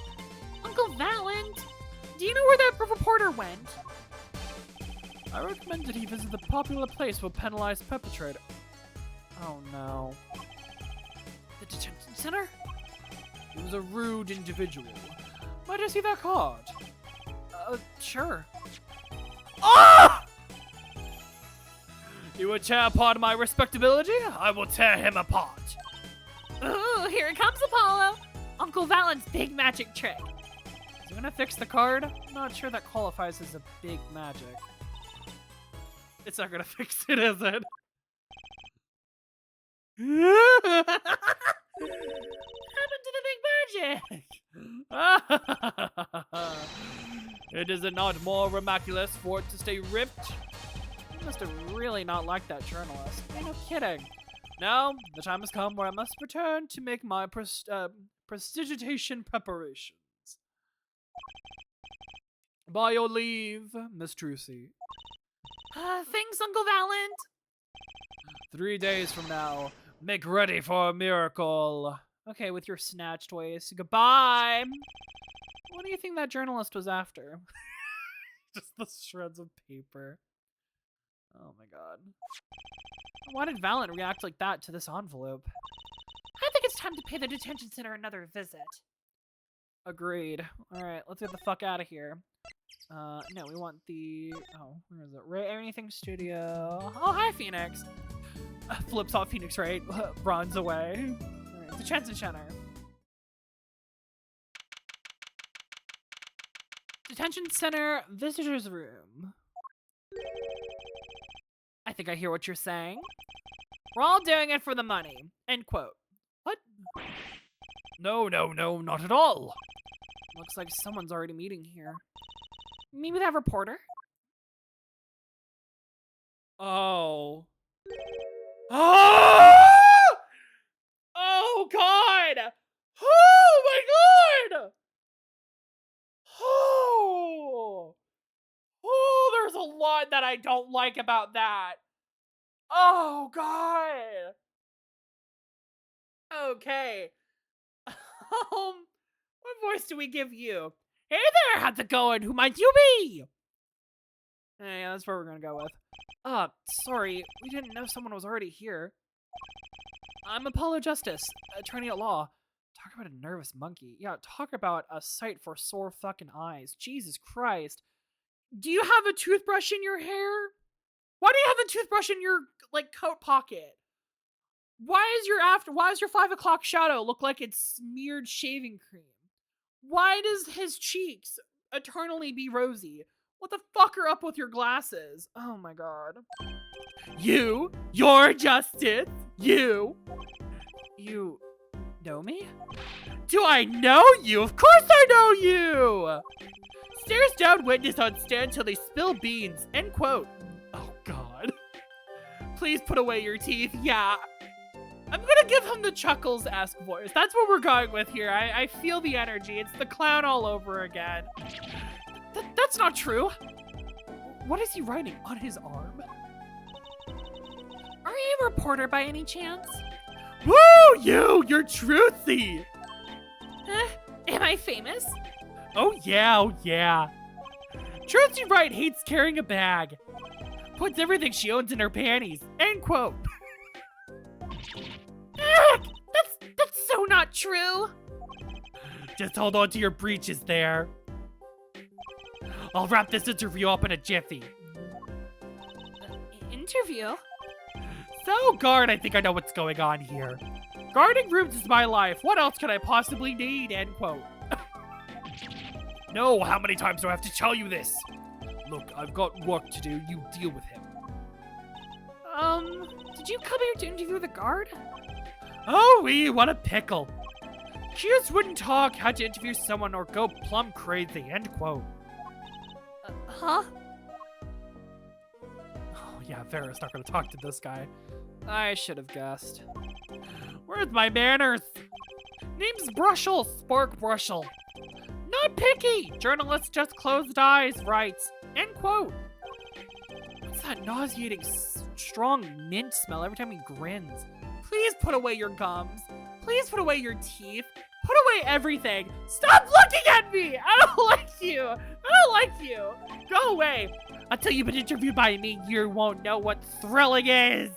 Uncle Valent, do you know where that reporter went? I recommended he visit the popular place for penalized perpetrator. Oh no. The detention center? He was a rude individual. Might I see that card? Sure. Ah! You would tear apart my respectability? I will tear him apart. Ooh, here it comes, Apollo. Uncle Valent's big magic trick. Is he gonna fix the card? I'm not sure that qualifies as a big magic. It's not gonna fix it, is it? What happened to the big magic? It is not more miraculous for it to stay ripped. You must have really not liked that journalist. No kidding. Now, the time has come where I must return to make my prestigitation preparations. By your leave, Miss Trucy. Thanks, Uncle Valent. 3 days from now, make ready for a miracle. Okay, with your snatched ways. Goodbye. What do you think that journalist was after? Just the shreds of paper. Oh my god. Why did Valent react like that to this envelope? I think it's time to pay the detention center another visit. Agreed. Alright, let's get the fuck out of here. No, we want the... Oh, where is it? Ray Anything Studio. Oh, hi, Phoenix. Flips off Phoenix, right? Runs away. Alright, detention center. Detention center, visitor's room. I think I hear what you're saying. We're all doing it for the money. End quote. What? No, not at all. Looks like someone's already meeting here. Maybe that reporter? Oh. Oh! Oh, God! Oh, my God! Oh! Oh, there's a lot that I don't like about that. Oh, God! Okay. What voice do we give you? Hey there, how's it going? Who might you be? Yeah, that's what we're gonna go with. Sorry, we didn't know someone was already here. I'm Apollo Justice, attorney at law. Talk about a nervous monkey. Yeah, talk about a sight for sore fucking eyes. Jesus Christ. Do you have a toothbrush in your hair? Why do you have a toothbrush in your, like, coat pocket? Why is your 5 o'clock shadow look like it's smeared shaving cream? Why does his cheeks eternally be rosy? What the fuck are up with your glasses? Oh my god. You're Justice. You know me? Do I know you? Of course I know you! Stares down witness on stand till they spill beans. End quote. Oh god. Please put away your teeth. Yeah. I'm gonna give him the Chuckles-esque voice. That's what we're going with here. I feel the energy. It's the clown all over again. That's not true. What is he writing on his arm? Are you a reporter by any chance? Woo! You're truthy! Am I famous? Oh yeah. Truthy Wright hates carrying a bag. Puts everything she owns in her panties. End quote. That's so not true. Just hold on to your breeches there. I'll wrap this interview up in a jiffy. Interview? So, guard, I think I know what's going on here. Guarding rooms is my life. What else could I possibly need? End quote. No, how many times do I have to tell you this? Look, I've got work to do. You deal with him. Did you come here to interview the guard? Oh, what a pickle. She just wouldn't talk, had to interview someone or go plumb crazy. End quote. Huh? Oh, yeah, Vera's not gonna talk to this guy. I should have guessed. Where's my manners? Name's BRUSHEL, Spark BRUSHEL. Not picky! Journalist just closed eyes, writes. End quote. What's that nauseating, strong mint smell every time he grins? Please put away your gums. Please put away your teeth. Put away everything. Stop looking at me! I don't like you! I don't like you! Go away! Until you've been interviewed by me, you won't know what thrilling is!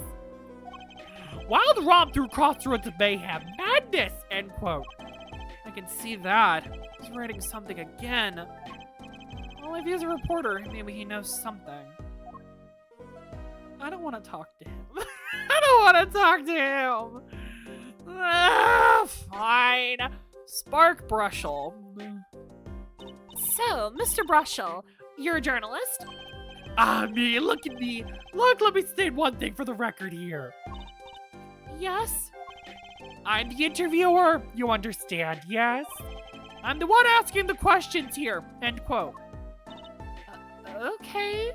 Wild romp through crossroads of mayhem. Madness! End quote. I can see that. He's writing something again. Well, if he's a reporter, maybe he knows something. I don't want to talk to him. I don't want to talk to him! Fine. Spark BRUSHEL. So, Mr. BRUSHEL, you're a journalist? Me, look at me. Look, let me state one thing for the record here. Yes? I'm the interviewer, you understand, yes? I'm the one asking the questions here, end quote. Okay.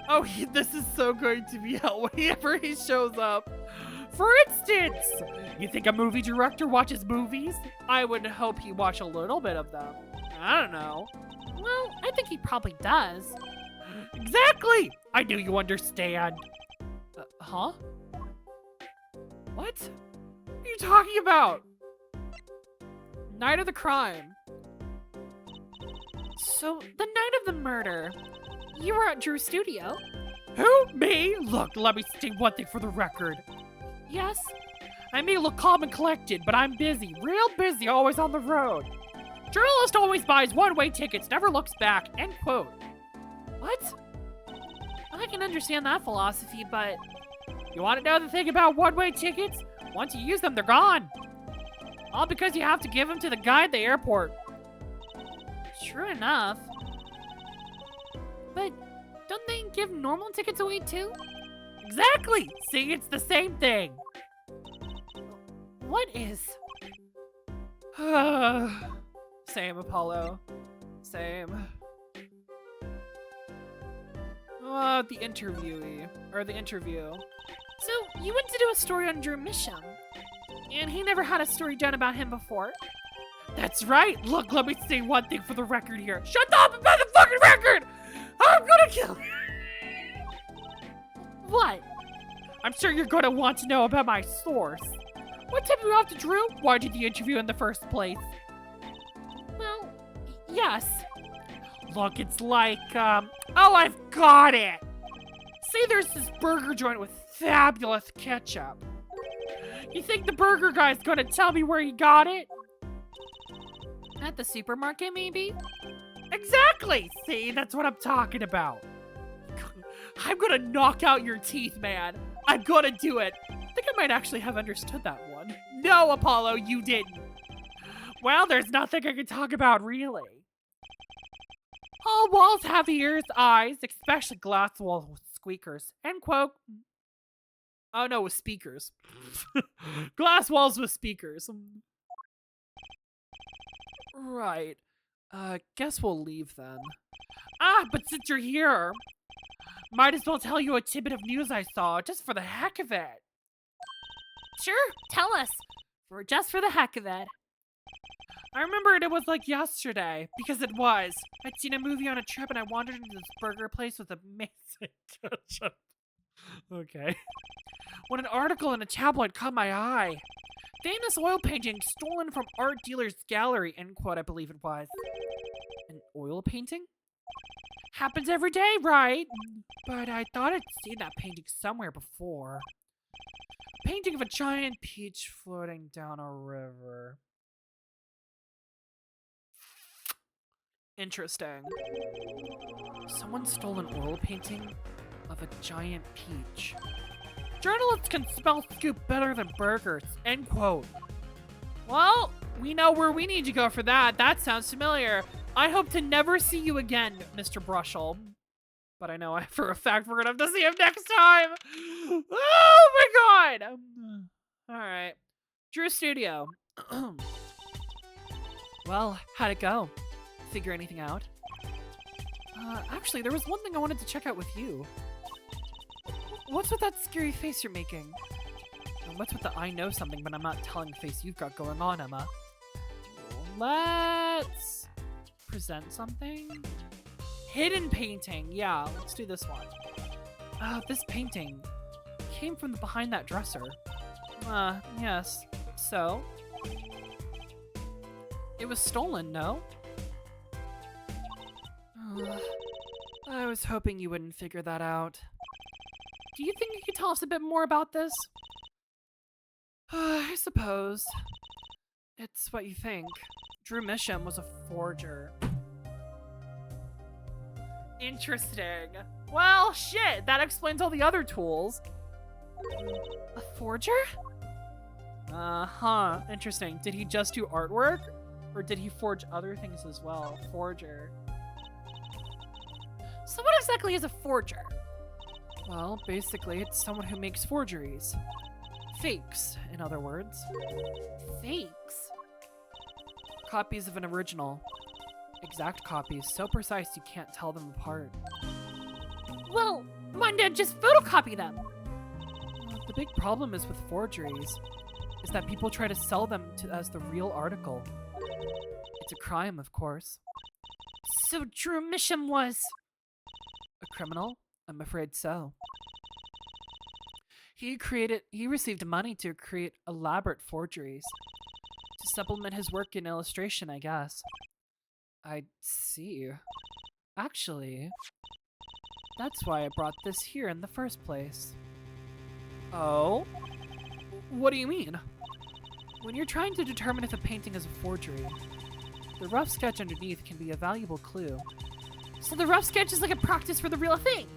Oh, this is so going to be hell whenever he shows up. For instance, you think a movie director watches movies? I would hope he watch a little bit of them. I don't know. Well, I think he probably does. Exactly! I knew you understand. Huh? What? What are you talking about? Night of the crime. So, the night of the murder, you were at Drew's studio? Who? Me? Look, let me state one thing for the record. Yes? I may look calm and collected, but I'm busy. Real busy, always on the road. Journalist always buys one-way tickets, never looks back. End quote. What? I can understand that philosophy, but... You want to know the thing about one-way tickets? Once you use them, they're gone. All because you have to give them to the guy at the airport. True enough. But don't they give normal tickets away too? Exactly! See, it's the same thing. What is? Same, Apollo. Same. The interviewee. Or the interview. So, you went to do a story on Drew Misham. And he never had a story done about him before? That's right! Look, let me say one thing for the record here. Shut up about the fucking record! I'm gonna kill you! What? I'm sure you're gonna want to know about my source. What tipped you off to Drew? Why did the interview in the first place? Well, yes. Look, it's like, oh, I've got it! See, there's this burger joint with fabulous ketchup. You think the burger guy's gonna tell me where he got it? At the supermarket, maybe? Exactly! See, that's what I'm talking about. I'm gonna knock out your teeth, man. I'm gonna do it. I think I might actually have understood that one. No, Apollo, you didn't. Well, there's nothing I can talk about, really. All walls have ears, eyes, especially glass walls with squeakers. End quote. Oh no, with speakers. Glass walls with speakers. Right. Guess we'll leave then. Ah, but since you're here, might as well tell you a tidbit of news I saw, just for the heck of it. Sure, tell us. Just for the heck of it. I remembered it was like yesterday, because it was. I'd seen a movie on a trip and I wandered into this burger place with amazing ketchup. Okay. When an article in a tabloid caught my eye. Famous oil painting stolen from art dealer's gallery, end quote, I believe it was. An oil painting? Happens every day, right? But I thought I'd seen that painting somewhere before. A painting of a giant peach floating down a river. Interesting. Someone stole an oil painting of a giant peach. Journalists can smell scoop better than burgers, end quote. Well, we know where we need to go for that. That sounds familiar. I hope to never see you again, Mr. Brushel. But I know for a fact we're gonna have to see him next time. Oh my god! Alright. Drew Studio. Well, how'd it go? Figure anything out? Actually, there was one thing I wanted to check out with you. What's with that scary face you're making? And what's with the I know something but I'm not telling face you've got going on, Emma? Let's present something? Hidden painting. Yeah, let's do this one. This painting came from behind that dresser. Yes. So? It was stolen, no? I was hoping you wouldn't figure that out. Do you think you could tell us a bit more about this? I suppose. It's what you think. Drew Misham was a forger. Interesting. Well, shit, that explains all the other tools. A forger? Uh-huh, interesting. Did he just do artwork? Or did he forge other things as well? Forger. So what exactly is a forger? Well, basically, it's someone who makes forgeries. Fakes, in other words. Fakes? Copies of an original. Exact copies, so precise you can't tell them apart. Well, why not just photocopy them? The big problem is with forgeries, is that people try to sell them as the real article. It's a crime, of course. So Drew Misham was... A criminal? I'm afraid so. He received money to create elaborate forgeries. To supplement his work in illustration, I guess. I see. Actually, that's why I brought this here in the first place. Oh? What do you mean? When you're trying to determine if a painting is a forgery, the rough sketch underneath can be a valuable clue. So the rough sketch is like a practice for the real thing?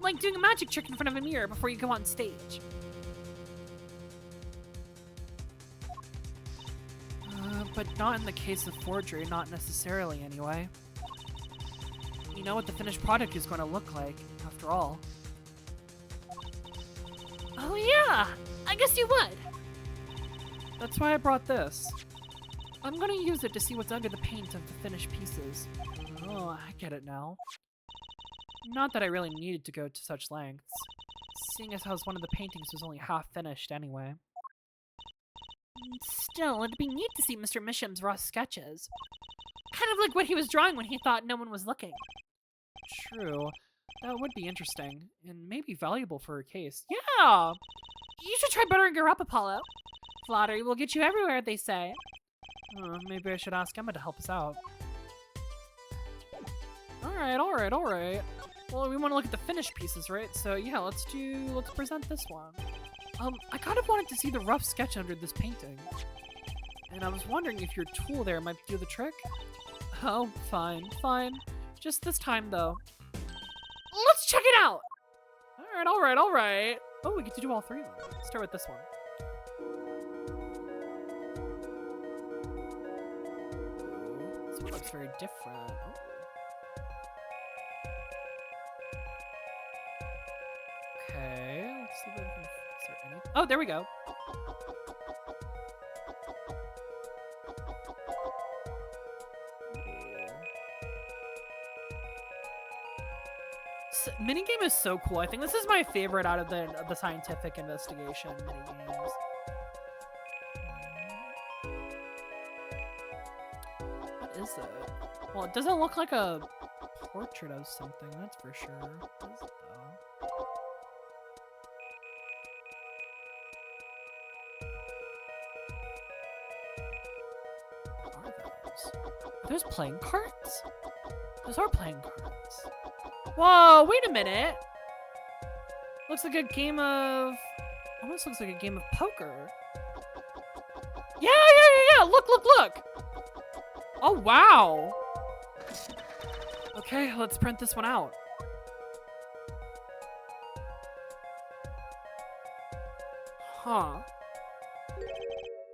Like doing a magic trick in front of a mirror before you go on stage. But not in the case of forgery, not necessarily anyway. You know what the finished product is going to look like, after all. Oh yeah, I guess you would. That's why I brought this. I'm going to use it to see what's under the paint of the finished pieces. Oh, I get it now. Not that I really needed to go to such lengths, seeing as how one of the paintings was only half finished anyway. Still, it'd be neat to see Mr. Misham's raw sketches. Kind of like what he was drawing when he thought no one was looking. True. That would be interesting, and maybe valuable for a case. Yeah! You should try buttering her up, Apollo. Flattery will get you everywhere, they say. Maybe I should ask Emma to help us out. Alright. Well, we want to look at the finished pieces, right? So yeah, let's present this one. I kind of wanted to see the rough sketch under this painting. And I was wondering if your tool there might do the trick? Oh, fine. Just this time, though. Let's check it out! Alright. Oh, we get to do all three of them. Let's start with this one. looks very different. Oh. Okay, let's see if we can. Is there any? Oh, there we go. Minigame is so cool. I think this is my favorite out of the scientific investigation minigames. What is it? Well, it doesn't look like a portrait of something, that's for sure. What is it, though? What are those? Are those playing cards? Those are playing cards. Whoa, wait a minute. Looks like a game of... Almost looks like a game of poker. Yeah. Look. Oh, wow. Okay, let's print this one out. Huh.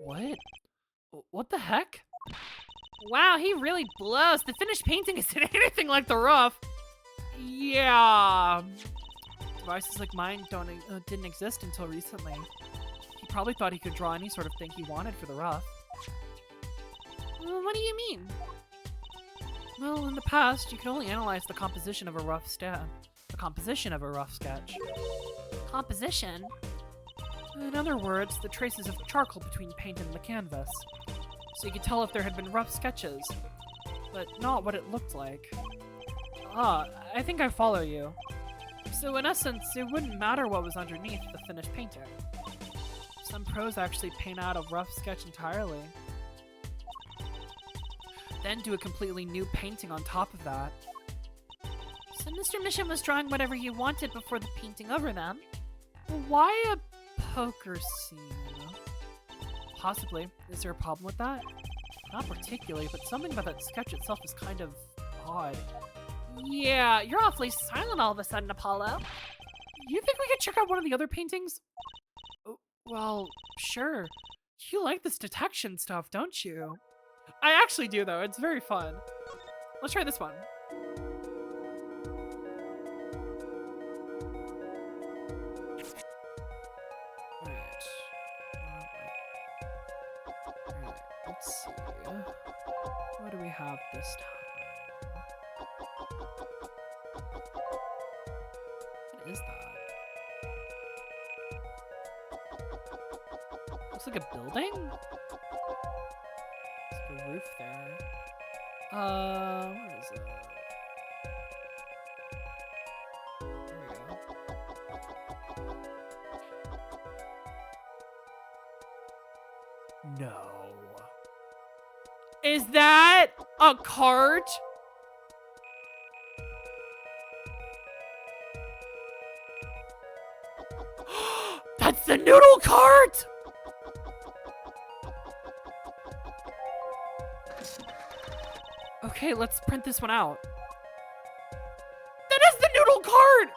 What? What the heck? Wow, he really blows. The finished painting isn't anything like the roof. Yeah. Devices like mine didn't exist until recently. He probably thought he could draw any sort of thing he wanted for the rough. What do you mean? Well, in the past, you could only analyze the composition of a rough sketch. Composition? In other words, the traces of charcoal between paint and the canvas. So you could tell if there had been rough sketches, but not what it looked like. Ah, I think I follow you. So in essence, it wouldn't matter what was underneath the finished painting. Some pros actually paint out a rough sketch entirely. Then do a completely new painting on top of that. So Mr. Mission was drawing whatever he wanted before the painting over them? Well, why a poker scene? Possibly. Is there a problem with that? Not particularly, but something about that sketch itself is kind of odd. Yeah, you're awfully silent all of a sudden, Apollo. You think we could check out one of the other paintings? Well, sure. You like this detection stuff, don't you? I actually do, though. It's very fun. Let's try this one. Alright. Let's see. What do we have this time? What is that? Looks like a building? There's like a roof there. What is it? There we go. No. Is that a cart? That's the noodle cart! Okay, let's print this one out. That is the noodle cart!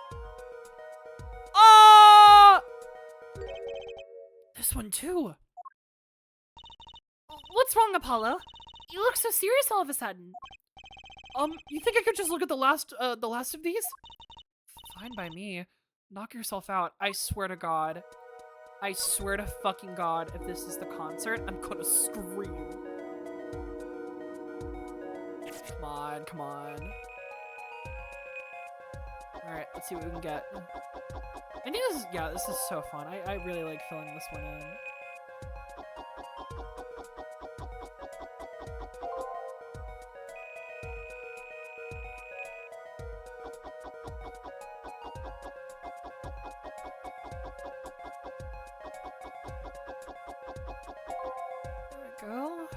This one too. What's wrong, Apollo? You look so serious all of a sudden. You think I could just look at the last of these? Fine by me. Knock yourself out. I swear to God. I swear to fucking God, if this is the concert, I'm gonna scream. Come on. Alright, let's see what we can get. I think this is so fun. I really like filling this one in. There we go.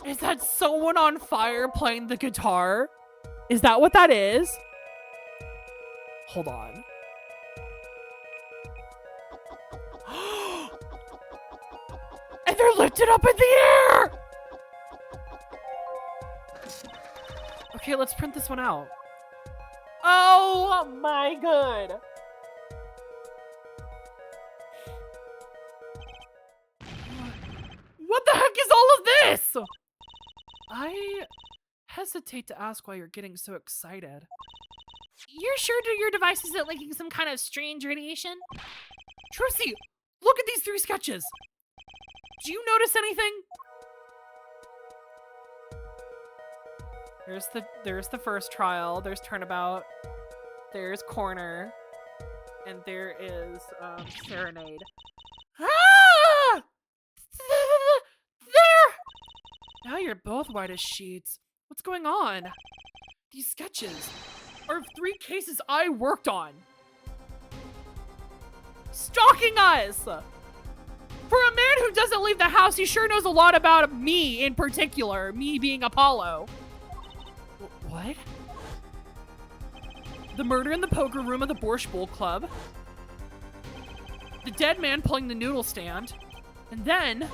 Is that someone on fire playing the guitar? Is that what that is? Hold on. And they're lifted up in the air! Okay, let's print this one out. Oh my god. What the heck is all of this? I hesitate to ask why you're getting so excited. You're sure your device isn't leaking some kind of strange radiation? Trucy, look at these 3 sketches. Do you notice anything? There's the first trial. There's Turnabout. There's Corner. And there is Serenade. Ah! There! Now you're both white as sheets. What's going on? These sketches are 3 cases I worked on. Stalking us! For a man who doesn't leave the house, he sure knows a lot about me in particular, me being Apollo. What? The murder in the poker room of the BRUSHEL Club. The dead man pulling the noodle stand. And then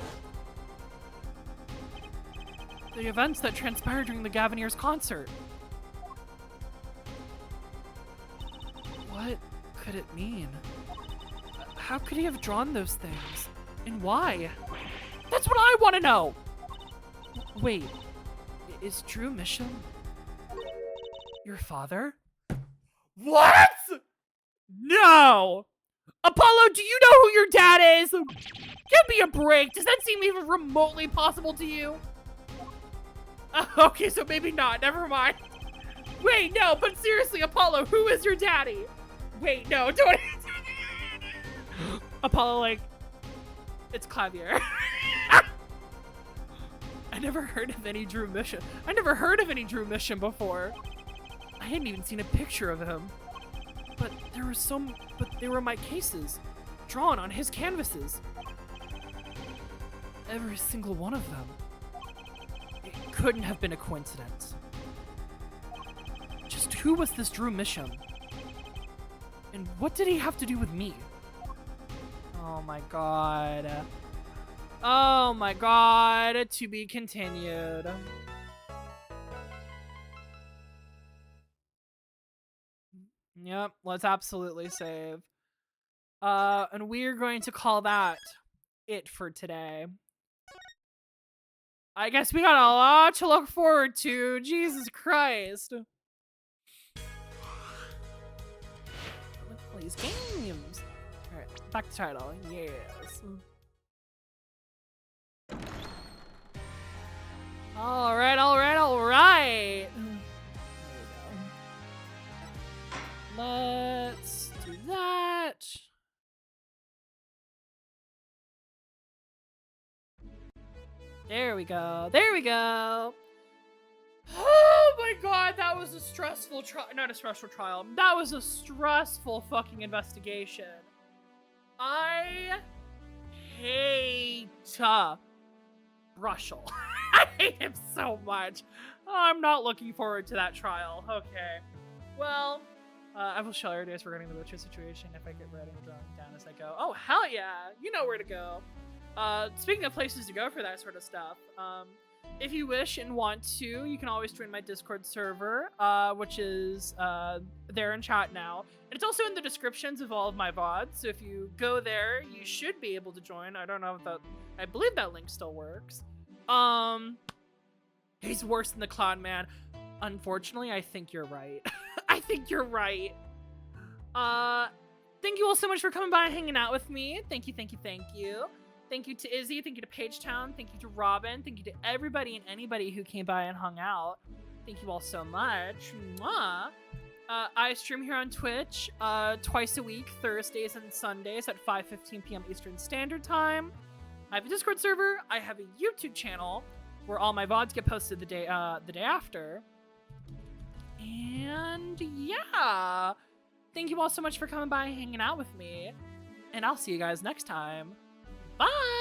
the events that transpired during the Gaviniers concert. What could it mean? How could he have drawn those things? And why? That's what I want to know! Wait, is Drew Misham your father? What? No! Apollo, do you know who your dad is? Give me a break. Does that seem even remotely possible to you? Okay, so maybe not. Never mind. Wait, no, but seriously, Apollo, who is your daddy? Wait, no, don't. Apollo, like, it's Clavier. I never heard of any Drew Misham. I never heard of any Drew Misham before. I hadn't even seen a picture of him. But they were my cases, drawn on his canvases. Every single one of them. It couldn't have been a coincidence. Just who was this Drew Misham? And what did he have to do with me? Oh my god. Oh my god. To be continued. Yep, let's absolutely save. And we're going to call that it for today. I guess we got a lot to look forward to. Jesus Christ. All these games. Alright, back to title. Yes. Alright, alright, alright. Let's do that. There we go. There we go. Oh my god, that was a stressful trial. Not a stressful trial. That was a stressful fucking investigation. I hate BRUSHEL. I hate him so much. I'm not looking forward to that trial. Okay. Well, I will share ideas regarding the Witcher situation if I get ready and drawing down as I go. Oh, hell yeah. You know where to go. Speaking of places to go for that sort of stuff, if you wish and want to, you can always join my Discord server, which is there in chat now. And it's also in the descriptions of all of my VODs, so if you go there, you should be able to join. I don't know if that... I believe that link still works. He's worse than the Clown Man. Unfortunately, I think you're right. I think you're right. Thank you all so much for coming by and hanging out with me. Thank you, thank you, thank you. Thank you to Izzy, thank you to Pagetown, thank you to Robin, thank you to everybody and anybody who came by and hung out. Thank you all so much. Mwah. I stream here on Twitch twice a week, Thursdays and Sundays at 5:15 p.m. Eastern Standard Time. I have a Discord server, I have a YouTube channel where all my VODs get posted the day after. And yeah, thank you all so much for coming by and hanging out with me. And I'll see you guys next time. Bye!